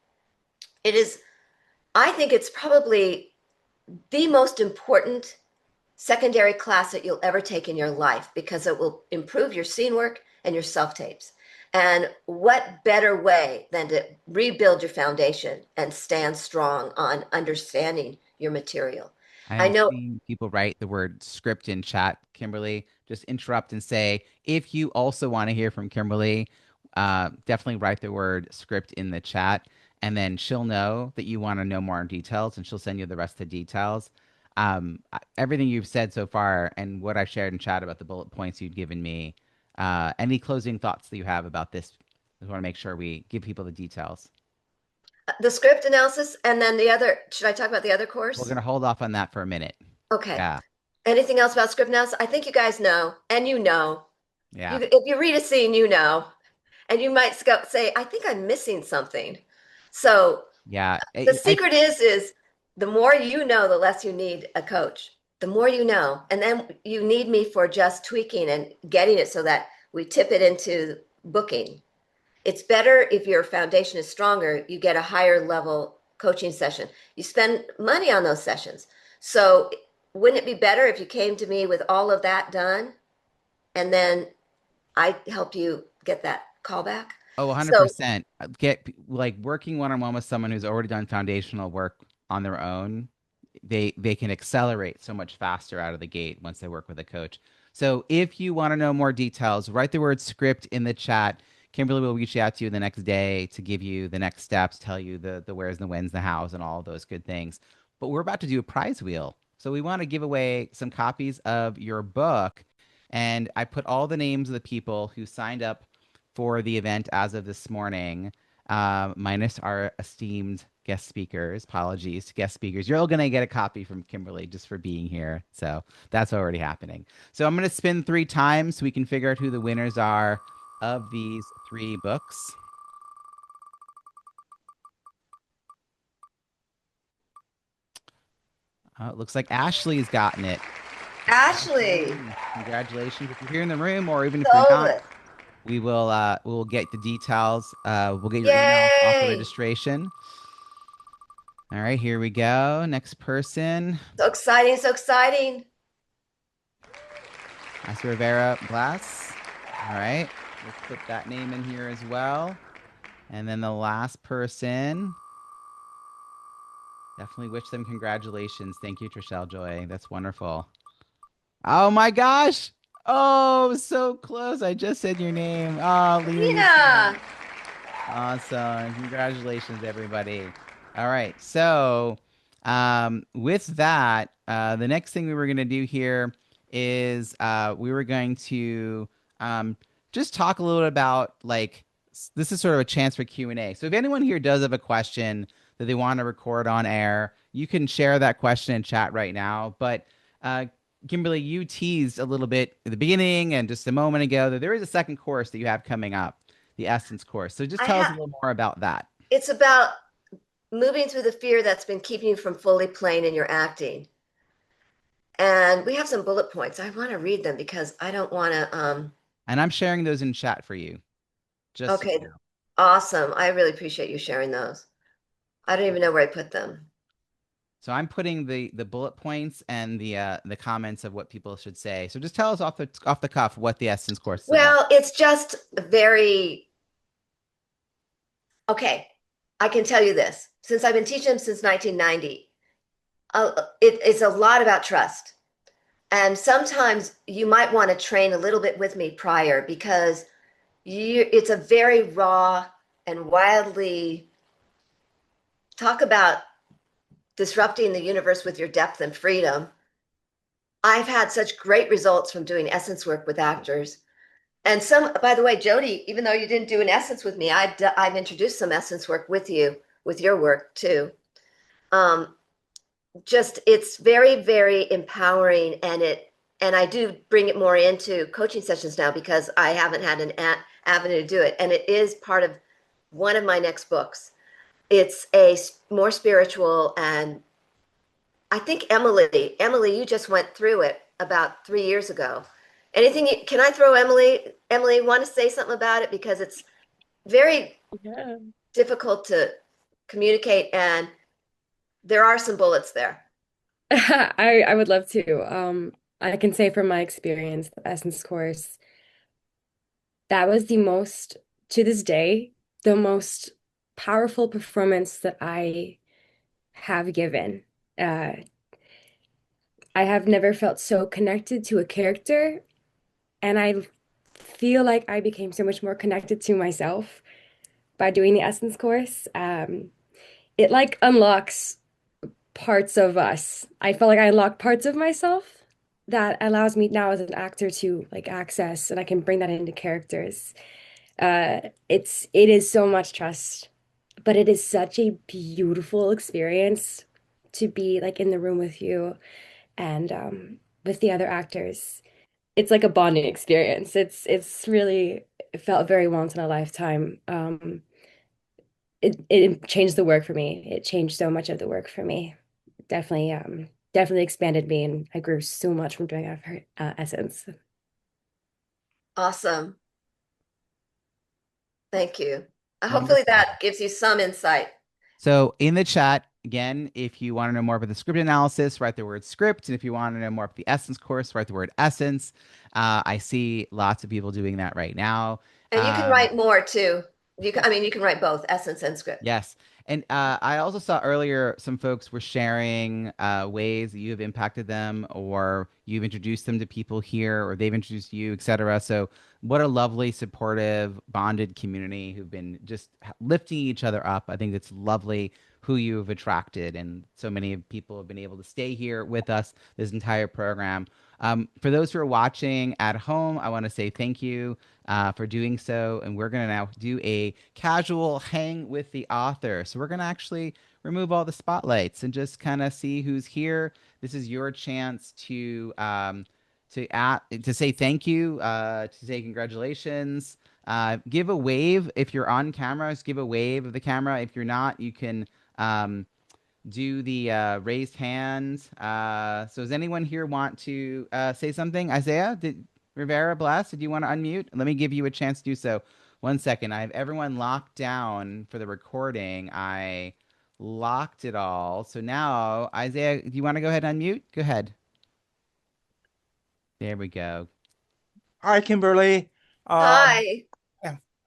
I think it's probably the most important secondary class that you'll ever take in your life because it will improve your scene work and your self-tapes. And what better way than to rebuild your foundation and stand strong on understanding your material? I I'm know. seeing people write the word script in chat, Kimberly. Just interrupt and say, if you also want to hear from Kimberly, definitely write the word script in the chat. And then she'll know that you want to know more details and she'll send you the rest of the details. everything you've said so far and what I've shared in chat about the bullet points you've given me, any closing thoughts that you have about this? I want to make sure we give people the details. The script analysis, and then the other, should I talk about the other We're course? going to hold off on that for a minute. Okay. Yeah. Anything else about script analysis? I think you guys know, and you know. Yeah. If you read a scene, you know, and you might say, I think I'm missing something. So Yeah. the secret is the more you know, the less you need a coach. The more you know, and then you need me for just tweaking and getting it so that we tip it into booking. It's better if your foundation is stronger, you get a higher level coaching session. You spend money on those sessions. So wouldn't it be better if you came to me with all of that done and then I help you get that call back? Oh, So 100%. Get like working one-on-one with someone who's already done foundational work on their own. They can accelerate so much faster out of the gate once they work with a coach. So if you want to know more details, write the word script in the chat. Kimberly will reach out to you the next day to give you the next steps, tell you the where's and the when's, the hows, and all of those good things. But we're about to do a prize wheel. So we want to give away some copies of your book. And I put all the names of the people who signed up for the event as of this morning, minus our esteemed guest speakers. Apologies to guest speakers. You're all going to get a copy from Kimberly just for being here. So that's already happening. So I'm going to spin 3 times so we can figure out who the winners are of these 3 books. It looks like Ashley's gotten it. Ashley, Congratulations. If you're here in the room or even if you're stole not, it. we'll get the details. We'll get your email off the Yay. registration. All right, here we go. Next person. So exciting, so exciting. That's Rivera Glass. All right, let's put that name in here as well. And then the last person. Definitely wish them congratulations. Thank you, Trishelle Joy. That's wonderful. Oh my gosh. Oh, so close. I just said your name. Oh, Lena. Lena. Awesome. Congratulations, everybody. All right. So, with that, the next thing we were going to do here is we were going to just talk a little bit about this is sort of a chance for Q&A. So if anyone here does have a question that they want to record on air, you can share that question in chat right now. But Kimberly, you teased a little bit at the beginning and just a moment ago that there is a second course that you have coming up, the Essence course. So just tell us a little more about that. It's about moving through the fear that's been keeping you from fully playing in your acting. And we have some bullet points. I want to read them because I don't want to. And I'm sharing those in chat for you. Just Okay, so you know. awesome. I really appreciate you sharing those. I don't even know where I put them. So I'm putting the bullet points and the comments of what people should say. So just tell us off the cuff what the Essence course is Well, about. it's just very okay. I can tell you this. Since I've been teaching them since 1990, it's a lot about trust. And sometimes you might want to train a little bit with me prior because it's a very raw and wildly talk about disrupting the universe with your depth and freedom. I've had such great results from doing essence work with actors. And by the way, Jody, even though you didn't do an essence with me, I've introduced some essence work with you, with your work too. It's very, very empowering, and I do bring it more into coaching sessions now because I haven't had an avenue to do it, and it is part of one of my next books. It's a more spiritual, and I think Emily, you just went through it about 3 years ago. Can I throw Emily? Emily, want to say something about it because it's very difficult to communicate, and there are some bullets there. I would love to. I can say from my experience, the Essence course, that was to this day, the most powerful performance that I have given. I have never felt so connected to a character, and I feel like I became so much more connected to myself by doing the Essence course. It like unlocks parts of us. I felt like I unlocked parts of myself that allows me now as an actor to like access, and I can bring that into characters. It is so much trust, but it is such a beautiful experience to be like in the room with you and with the other actors. It's like a bonding experience. It's really it felt very once in a lifetime. It changed the work for me. It changed so much of the work for me. Definitely definitely expanded me, and I grew so much from doing Essence. Awesome. Thank you. Hopefully Wonderful. that gives you some insight. So in the chat, again, if you want to know more about the script analysis, write the word script. And if you want to know more about the Essence course, write the word essence. I see lots of people doing that right now. And you can write more too. I mean, you can write both essence and script. Yes. And I also saw earlier some folks were sharing ways that you have impacted them or you've introduced them to people here or they've introduced you, et cetera. So what a lovely, supportive, bonded community who've been just lifting each other up. I think it's lovely who you've attracted. And so many people have been able to stay here with us this entire program. For those who are watching at home, I want to say thank you for doing so. And we're going to now do a casual hang with the author. So we're going to actually remove all the spotlights and just kind of see who's here. This is your chance to say thank you, to say congratulations. Give a wave if you're on camera. Just give a wave of the camera. If you're not, you can do the raised hand. So does anyone here want to say something? Isaiah, Rivera Blast, did you want to unmute? Let me give you a chance to do so. 1 second. I have everyone locked down for the recording. I locked it all. So now, Isaiah, do you want to go ahead and unmute? Go ahead. There we go. Hi, Kimberly. Hi.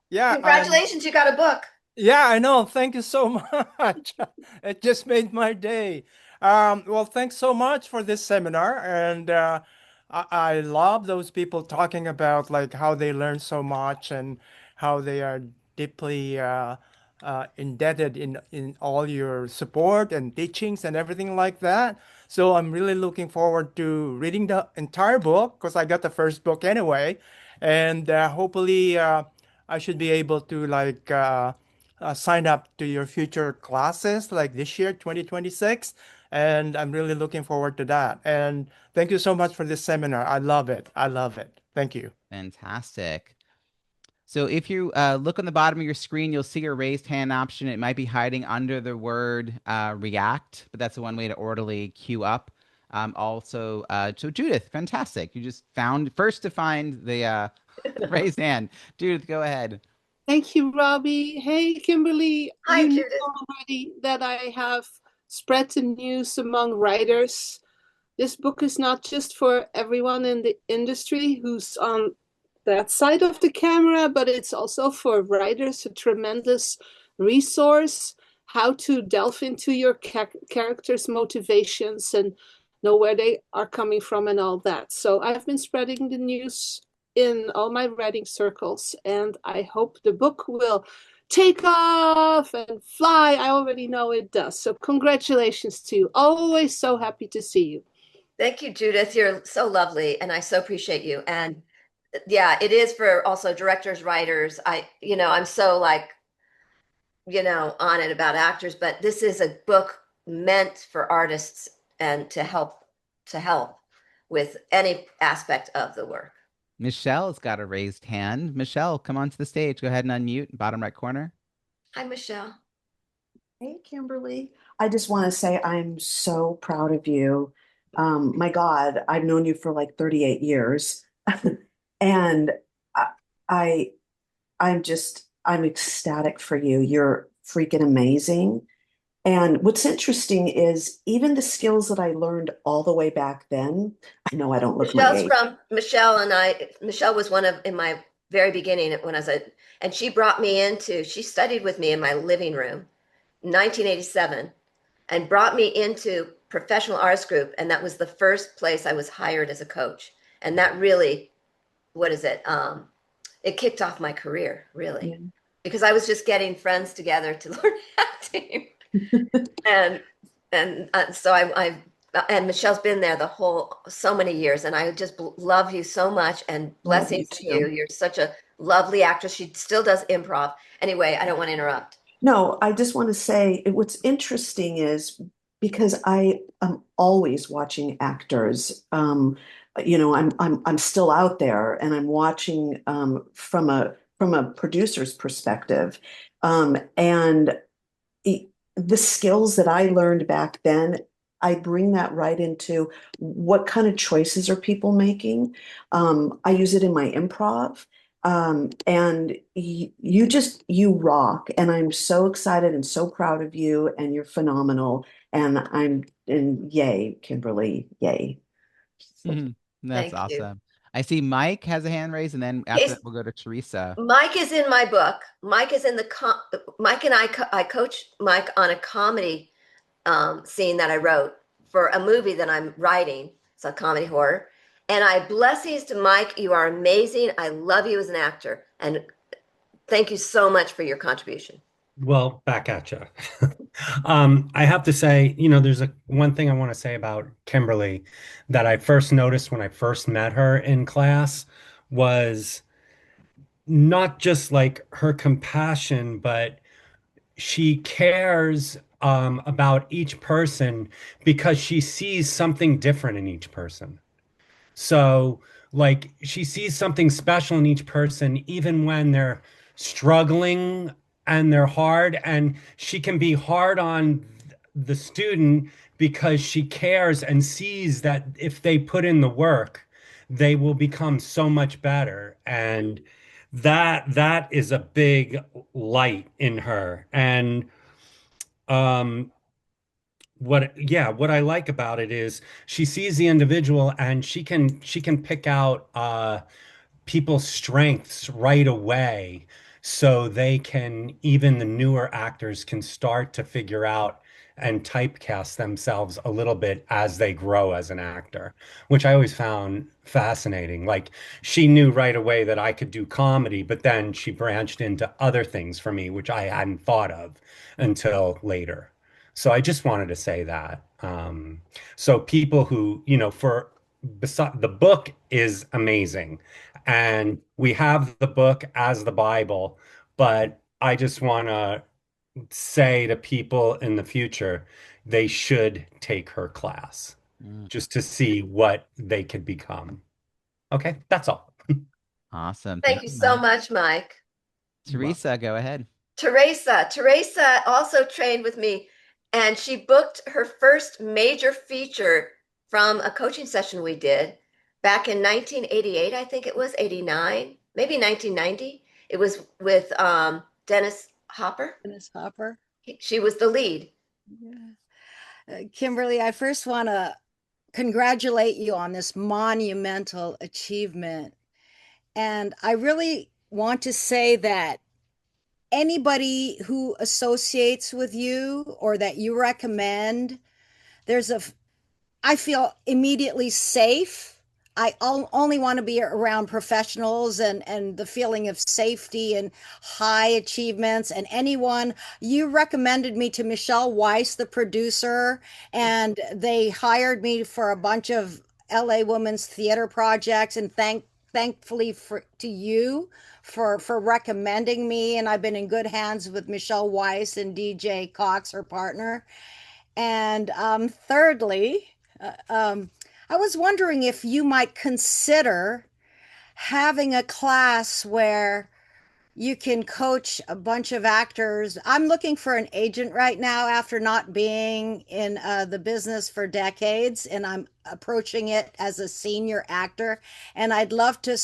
Yeah, Congratulations, you got a book. yeah, I know. Thank you so much. It just made my day. Well, thanks so much for this seminar. And I love those people talking about like how they learn so much and how they are deeply indebted in all your support and teachings and everything like that. So I'm really looking forward to reading the entire book because I got the first book anyway. And hopefully I should be able to like sign up to your future classes like this year, 2026. And I'm really looking forward to that. And thank you so much for this seminar. I love it. I love it. Thank you. Fantastic. So if you look on the bottom of your screen, you'll see your raised hand option. It might be hiding under the word react, but that's the one way to orderly queue up. Also, so Judith, fantastic. You just found first to find the raised hand. Judith, go ahead. Thank you, Robbie. Hey, Kimberly. Hi, You know Judith. already that I have spread the news among writers. This book is not just for everyone in the industry who's on that side of the camera, but it's also for writers, a tremendous resource, how to delve into your characters' motivations and know where they are coming from and all that. So I've been spreading the news in all my writing circles, and I hope the book will take off and fly. I already know it does. So congratulations to you. Always so happy to see you. Thank you, Judith. You're so lovely, and I so appreciate you. And yeah, it is for also directors, writers. I'm so like, on it about actors, but this is a book meant for artists and to help with any aspect of the work. Michelle's got a raised hand. Michelle, come onto the stage. Go ahead and unmute, bottom right corner. Hi, Michelle. Hey, Kimberly. I just want to say I'm so proud of you. My God, I've known you for like 38 years. And I'm ecstatic for you. You're freaking amazing. And what's interesting is even the skills that I learned all the way back then. I know I don't look my age. Michelle was in my very beginning when and she she studied with me in my living room, 1987, and brought me into professional arts group. And that was the first place I was hired as a coach. And that really, it kicked off my career, really, because I was just getting friends together to learn acting. And And so and Michelle's been there so many years, and I just love you so much, and Love you blessings to too. you. You're such a lovely actress. She still does improv. Anyway, I don't want to interrupt. No, I just want to say what's interesting is because I am always watching actors. I'm still out there and I'm watching from a producer's perspective. And the skills that I learned back then, I bring that right into what kind of choices are people making. I use it in my improv. And you rock, and I'm so excited and so proud of you, and you're phenomenal. And yay, Kimberly, yay. That's Thank you. awesome. I see Mike has a hand raised, and then after He's, that, we'll go to Teresa. Mike is in my book. Mike is in Mike and I coach Mike on a comedy scene that I wrote for a movie that I'm writing. It's a comedy horror. And I blessings to Mike. You are amazing. I love you as an actor. And thank you so much for your contribution. Well, back at you. I have to say, there's one thing I want to say about Kimberly that I first noticed when I first met her in class was not just like her compassion, but she cares about each person because she sees something different in each person. So, like, she sees something special in each person, even when they're struggling and they're hard. And she can be hard on the student because she cares and sees that if they put in the work, they will become so much better. And that is a big light in her. And um, what I like about it is she sees the individual and she can pick out people's strengths right away so they can, even the newer actors can start to figure out and typecast themselves a little bit as they grow as an actor, which I always found fascinating. Like, she knew right away that I could do comedy, but then she branched into other things for me, which I hadn't thought of until later. So I just wanted to say that. So people who, beside the book is amazing. And we have the book as the Bible, but I just want to say to people in the future, they should take her class Mm, just to see what they could become. Okay, that's all. awesome. Thank Thank you you, so Mike. much, Mike. Well, Teresa, go ahead. Teresa also trained with me, and she booked her first major feature from a coaching session we did back in 1988. I think it was 89, maybe 1990. It was with Dennis Hopper. Dennis Hopper. She was the lead. Yeah. Kimberly, I first want to congratulate you on this monumental achievement. And I really want to say that anybody who associates with you or that you recommend, I feel immediately safe. I only want to be around professionals and the feeling of safety and high achievements. And anyone, you recommended me to Michelle Weiss, the producer, and they hired me for a bunch of LA Women's Theater projects. And thankfully to you for recommending me. And I've been in good hands with Michelle Weiss and DJ Cox, her partner. And thirdly, I was wondering if you might consider having a class where you can coach a bunch of actors. I'm looking for an agent right now after not being in the business for decades, and I'm approaching it as a senior actor. And I'd love to,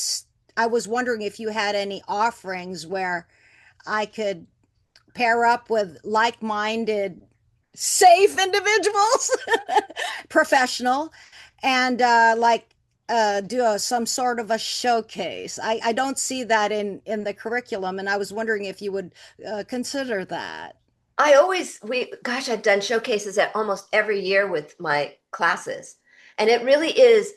I was wondering if you had any offerings where I could pair up with like-minded safe individuals, professional, and do some sort of a showcase. I don't see that in the curriculum, and I was wondering if you would consider that. I've done showcases at almost every year with my classes. And it really is,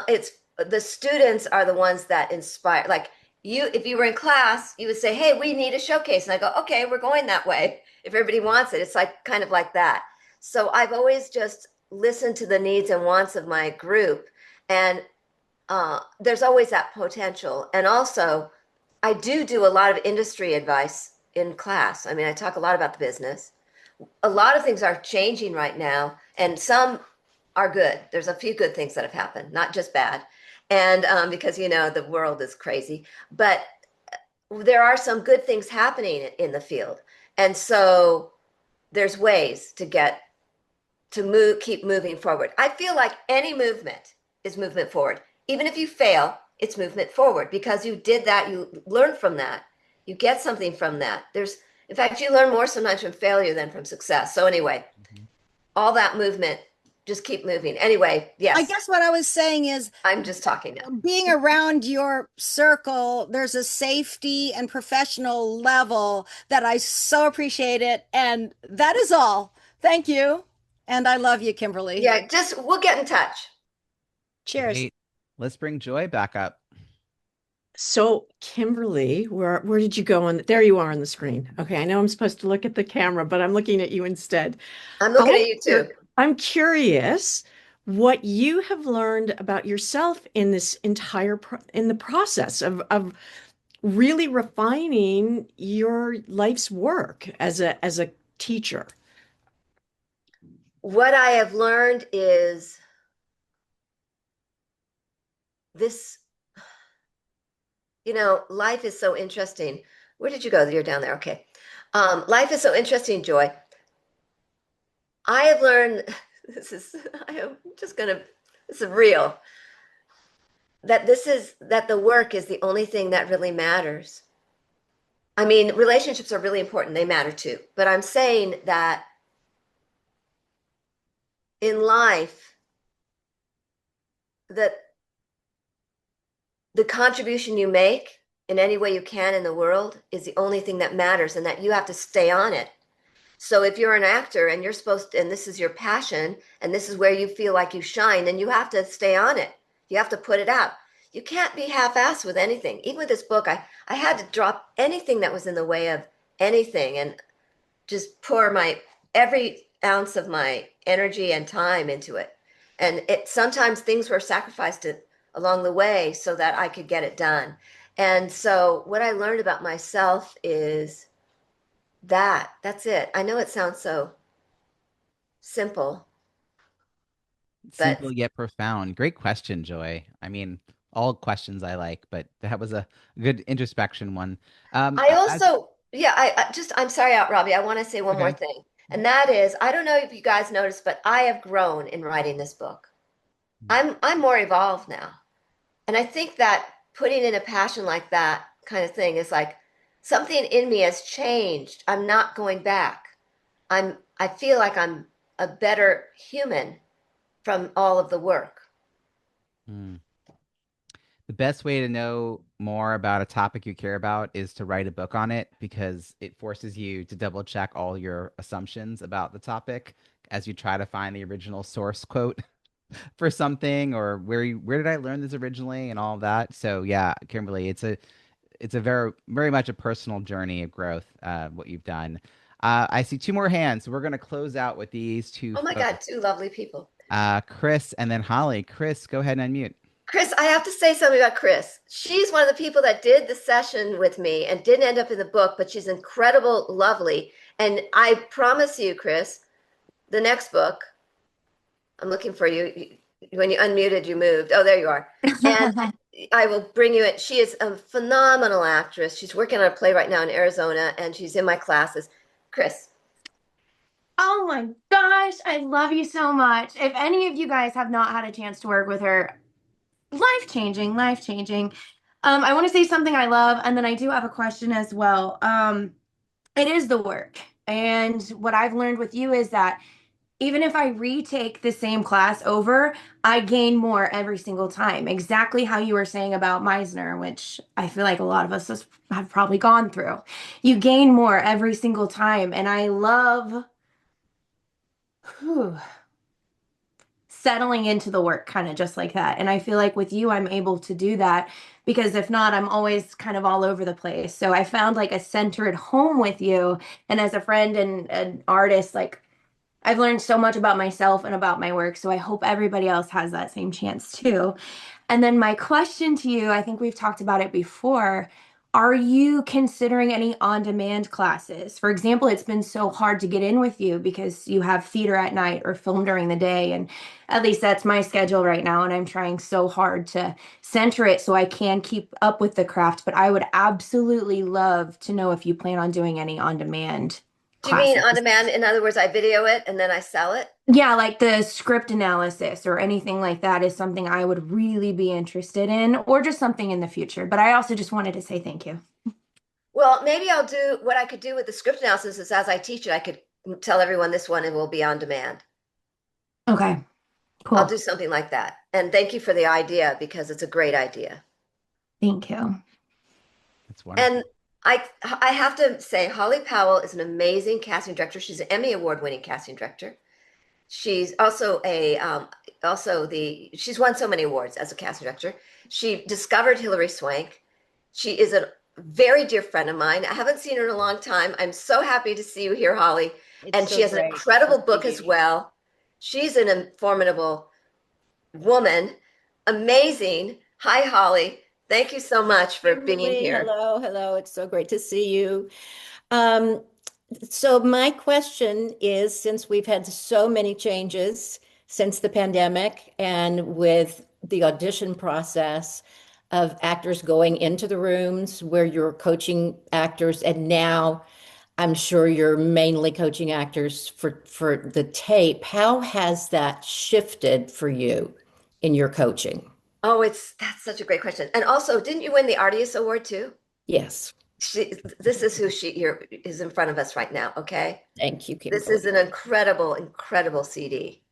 it's the students are the ones that inspire. Like, if you were in class, you would say, "Hey, we need a showcase." And I go, "Okay, we're going that way. If everybody wants it." It's like kind of like that. So I've always just listened to the needs and wants of my group. And there's always that potential. And also, I do a lot of industry advice in class. I mean, I talk a lot about the business. A lot of things are changing right now, and some are good. There's a few good things that have happened, not just bad. And because, the world is crazy, but there are some good things happening in the field. And so there's ways to move, keep moving forward. I feel like any movement is movement forward. Even if you fail, it's movement forward because you did that, you learn from that, you get something from that. In fact, you learn more sometimes from failure than from success. So anyway, all that movement, just keep moving. Anyway, yes. I guess what I was saying is I'm just talking now. Being around your circle, there's a safety and professional level that I so appreciate it. And that is all. Thank you. And I love you, Kimberly. Yeah, we'll get in touch. Cheers. Great. Let's bring Joy back up. So, Kimberly, where did you go there you are on the screen. Okay, I know I'm supposed to look at the camera, but I'm looking at you instead. I'm looking at you too. I'm curious what you have learned about yourself in this entire in the process of really refining your life's work as a teacher. What I have learned is this, life is so interesting. Where did you go? You're down there. Okay. Life is so interesting, Joy. I have learned, this is real, that the work is the only thing that really matters. I mean, relationships are really important. They matter too. But I'm saying that in life, that the contribution you make in any way you can in the world is the only thing that matters, and that you have to stay on it. So if you're an actor and you're supposed to, and this is your passion, and this is where you feel like you shine, then you have to stay on it. You have to put it out. You can't be half-assed with anything. Even with this book, I had to drop anything that was in the way of anything and just pour every ounce of my energy and time into it. And sometimes things were sacrificed along the way so that I could get it done. And so what I learned about myself is that's it. I know it sounds so simple. Simple yet profound. Great question, Joy. I mean, all questions I like, but that was a good introspection one. I also, I'm sorry, Robbie. I want to say one more thing. And that is, I don't know if you guys noticed, but I have grown in writing this book. I'm more evolved now. And I think that putting in a passion like that kind of thing is like something in me has changed. I'm not going back. I feel like I'm a better human from all of the work. The best way to know more about a topic you care about is to write a book on it, because it forces you to double check all your assumptions about the topic as you try to find the original source quote for something, or where did I learn this originally and all of that. So yeah, Kimberly, it's a very, very much a personal journey of growth, what you've done. I see two more hands, so we're going to close out with these two. Oh my God, two lovely people. Chris and then Holly. Chris, go ahead and unmute. Chris, I have to say something about Chris. She's one of the people that did the session with me and didn't end up in the book, but she's incredible, lovely. And I promise you, Chris, the next book, I'm looking for you. When you unmuted, you moved. Oh, there you are. And I will bring you in. She is a phenomenal actress. She's working on a play right now in Arizona, and she's in my classes. Chris. Oh my gosh, I love you so much. If any of you guys have not had a chance to work with her, life-changing, life-changing. I want to say something I love, and then I do have a question as well. It is the work. And what I've learned with you is that even if I retake the same class over, I gain more every single time. Exactly how you were saying about Meisner, which I feel like a lot of us have probably gone through. You gain more every single time. And I love settling into the work kind of just like that. And I feel like with you, I'm able to do that, because if not, I'm always kind of all over the place. So I found like a center at home with you. And as a friend and an artist, like, I've learned so much about myself and about my work. So I hope everybody else has that same chance too. And then my question to you, I think we've talked about it before. Are you considering any on-demand classes? For example, it's been so hard to get in with you because you have theater at night or film during the day. And at least that's my schedule right now. And I'm trying so hard to center it so I can keep up with the craft. But I would absolutely love to know if you plan on doing any on-demand Do you mean classes. on demand? In other words, I video it and then I sell it? Yeah, like the script analysis or anything like that is something I would really be interested in, or just something in the future. But I also just wanted to say thank you. Well, maybe I'll do what I could do with the script analysis is as I teach it, I could tell everyone this one and will be on demand. Okay, I'll cool. do something like that. And thank you for the idea because it's a great idea. Thank you. That's wonderful. And I have to say, Holly Powell is an amazing casting director. She's an Emmy Award-winning casting director. She's also she's won so many awards as a casting director. She discovered Hilary Swank. She is a very dear friend of mine. I haven't seen her in a long time. I'm so happy to see you here, Holly. And she has an incredible book as well. She's an formidable woman. Amazing. Hi, Holly. Thank you so much for being Kimberly, here. hello, hello. It's so great to see you. So my question is, since we've had so many changes since the pandemic and with the audition process of actors going into the rooms where you're coaching actors, and now I'm sure you're mainly coaching actors for the tape, how has that shifted for you in your coaching? Oh, that's such a great question. And also, didn't you win the Artius Award too? Yes. This is who is in front of us right now. Okay. Thank you, This Kimberly. is an incredible, incredible CD.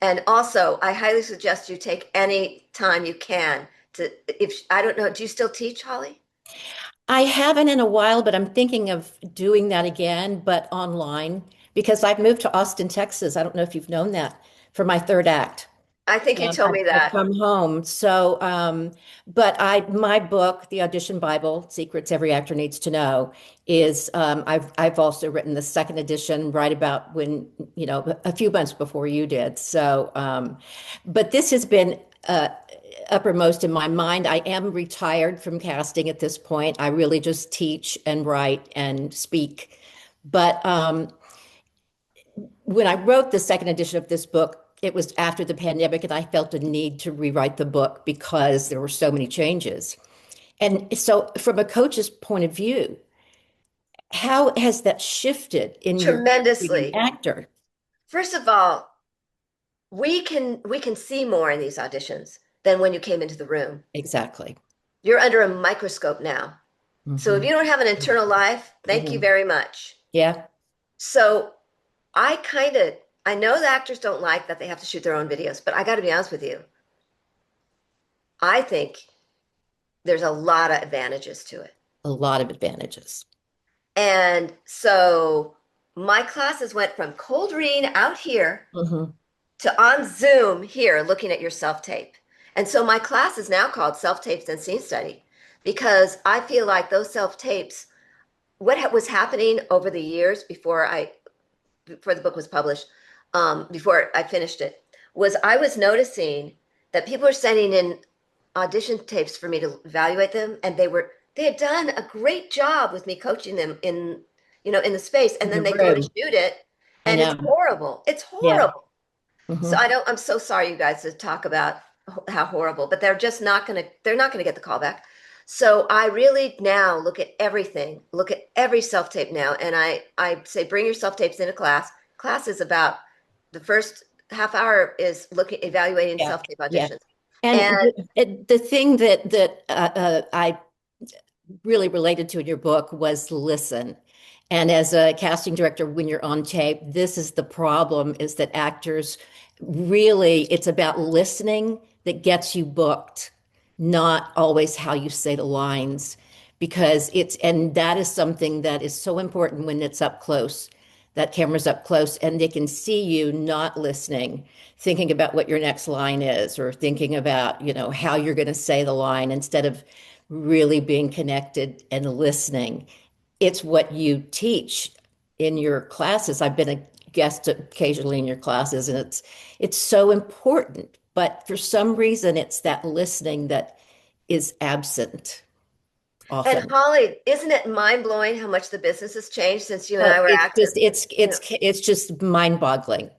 And also, I highly suggest you take any time you can to, if I don't know, do you still teach, Holly? I haven't in a while, but I'm thinking of doing that again, but online, because I've moved to Austin, Texas. I don't know if you've known that, for my third act. I think you told me I've that. come home. So, but my book, The Audition Bible, Secrets Every Actor Needs to Know, is I've also written the second edition right about when, a few months before you did. So, but this has been uppermost in my mind. I am retired from casting at this point. I really just teach and write and speak. But when I wrote the second edition of this book, it was after the pandemic, and I felt a need to rewrite the book because there were so many changes. And so, from a coach's point of view, how has that shifted in your being an Tremendously. actor? First of all, we can see more in these auditions than when you came into the room. Exactly. You're under a microscope now. So if you don't have an internal life, thank you very much. Yeah. So I know the actors don't like that they have to shoot their own videos, but I got to be honest with you. I think there's a lot of advantages to it. A lot of advantages. And so my classes went from cold reading out here to on Zoom here, looking at your self-tape. And so my class is now called Self-Tapes and Scene Study, because I feel like those self-tapes, what was happening over the years before the book was published, before I finished it, was I was noticing that people were sending in audition tapes for me to evaluate them, and they had done a great job with me coaching them in the space, and then they go to shoot it, and it's horrible. It's horrible. So I'm so sorry, you guys, to talk about how horrible, but they're not going to get the call back. So I really now look at everything, look at every self-tape now. And I say, bring your self-tapes into class. Class is about the first half hour is evaluating self-tape auditions. And the thing that I really related to in your book was listen. And as a casting director, when you're on tape, this is the problem, is that actors really, it's about listening that gets you booked, not always how you say the lines, because and that is something that is so important when it's up close, that camera's up close and they can see you not listening, thinking about what your next line is, or thinking about, how you're going to say the line instead of really being connected and listening. It's what you teach in your classes. I've been a guest occasionally in your classes, and it's so important. But for some reason, it's that listening that is absent often. And Holly, isn't it mind blowing how much the business has changed since you and I were active? It's just mind boggling.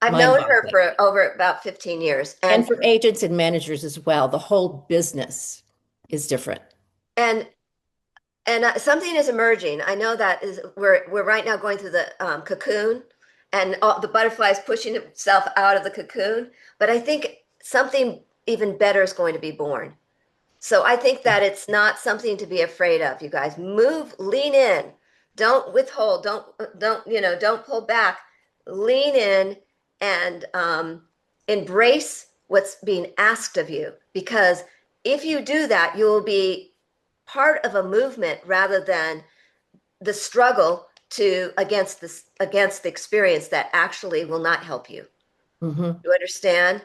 I've known her for over about 15 years. And for agents and managers as well, the whole business is different. And something is emerging. I know that we're right now going through the cocoon, and the butterfly is pushing itself out of the cocoon. But I think something even better is going to be born. So I think that it's not something to be afraid of. You guys move, lean in, don't withhold, don't pull back, lean in and embrace what's being asked of you. Because if you do that, you will be part of a movement rather than the struggle against the experience that actually will not help you. Mm-hmm. You understand?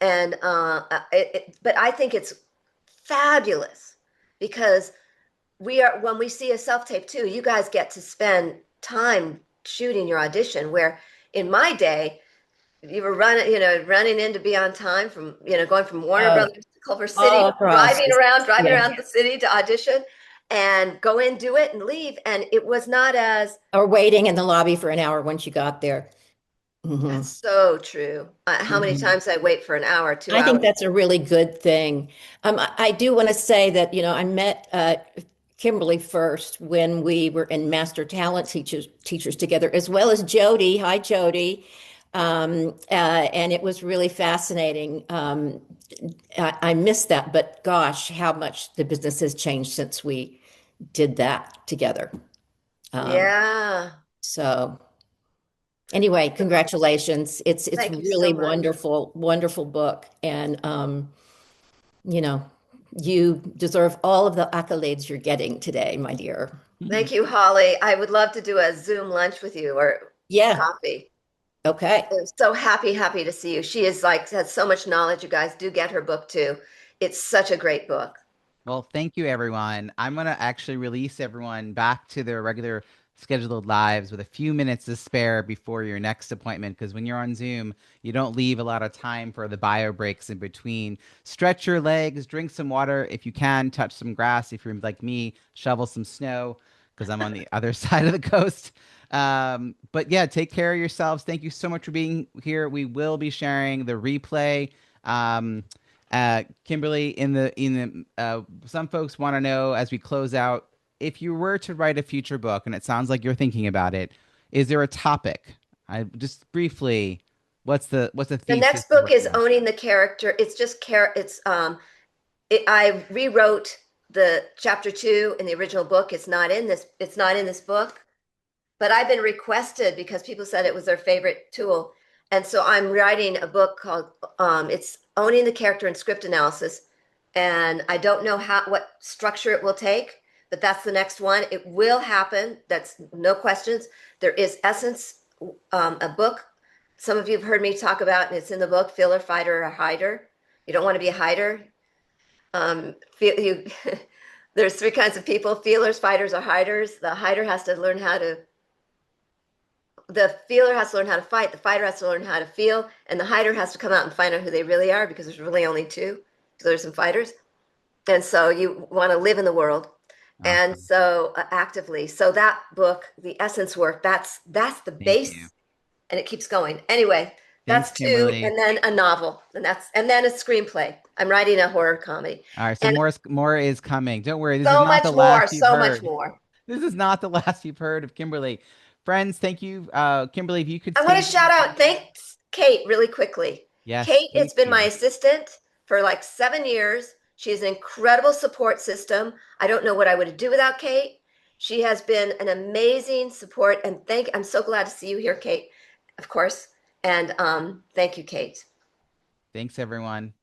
And but I think it's fabulous because when we see a self-tape too, you guys get to spend time shooting your audition, where in my day you were running in to be on time from going from Warner Brothers to Culver City, driving around the city to audition and go in, do it and leave. And it was not as or waiting in the lobby for an hour once you got there. Mm-hmm. That's so true. How many times I wait for an hour, 2 hours? I think that's a really good thing. I do want to say that, I met Kimberly first when we were in Master Talent teachers together, as well as Jody. Hi, Jody. And it was really fascinating. I missed that, but gosh, how much the business has changed since we did that together. Yeah. So anyway, congratulations. It's really wonderful, wonderful book. And, you deserve all of the accolades you're getting today, my dear. Thank you, Holly. I would love to do a Zoom lunch with you or coffee. Okay. I'm so happy to see you. She has so much knowledge. You guys do get her book too. It's such a great book. Well, thank you, everyone. I'm going to actually release everyone back to their regular scheduled lives with a few minutes to spare before your next appointment, because when you're on Zoom, you don't leave a lot of time for the bio breaks in between. Stretch your legs, drink some water if you can, touch some grass if you're like me, shovel some snow because I'm on the other side of the coast. But yeah, take care of yourselves. Thank you so much for being here. We will be sharing the replay. Kimberly, some folks want to know as we close out, if you were to write a future book, and it sounds like you're thinking about it, is there a topic? I just briefly, what's the thesis? The next book is owning the character. It's just I rewrote the chapter 2 in the original book. It's not in this book, but I've been requested because people said it was their favorite tool. And so I'm writing a book called it's Owning the Character and Script Analysis. And I don't know what structure it will take, but that's the next one. It will happen. That's no questions. There is Essence, a book. Some of you have heard me talk about, and it's in the book, Feeler, Fighter, or Hider. You don't want to be a hider. There's 3 kinds of people: feelers, fighters, or hiders. The feeler has to learn how to fight, the fighter has to learn how to feel, and the hider has to come out and find out who they really are, because there's really only 2. So there's some fighters. And so you want to live in the world. Awesome. And so actively. So that book, the Essence work, that's the base. And it keeps going. Anyway, that's 2, Kimberly. And then a novel, and then a screenplay. I'm writing a horror comedy. All right, so more is coming. Don't worry. This so is not much the more, last you've so heard. much more. This is not the last you've heard of Kimberly. Friends, thank you. Kimberly, if you could. I want to shout out, thanks, Kate, really quickly. Yes. Kate has been my assistant for 7 years. She has an incredible support system. I don't know what I would do without Kate. She has been an amazing support, and I'm so glad to see you here, Kate, of course. And thank you, Kate. Thanks, everyone.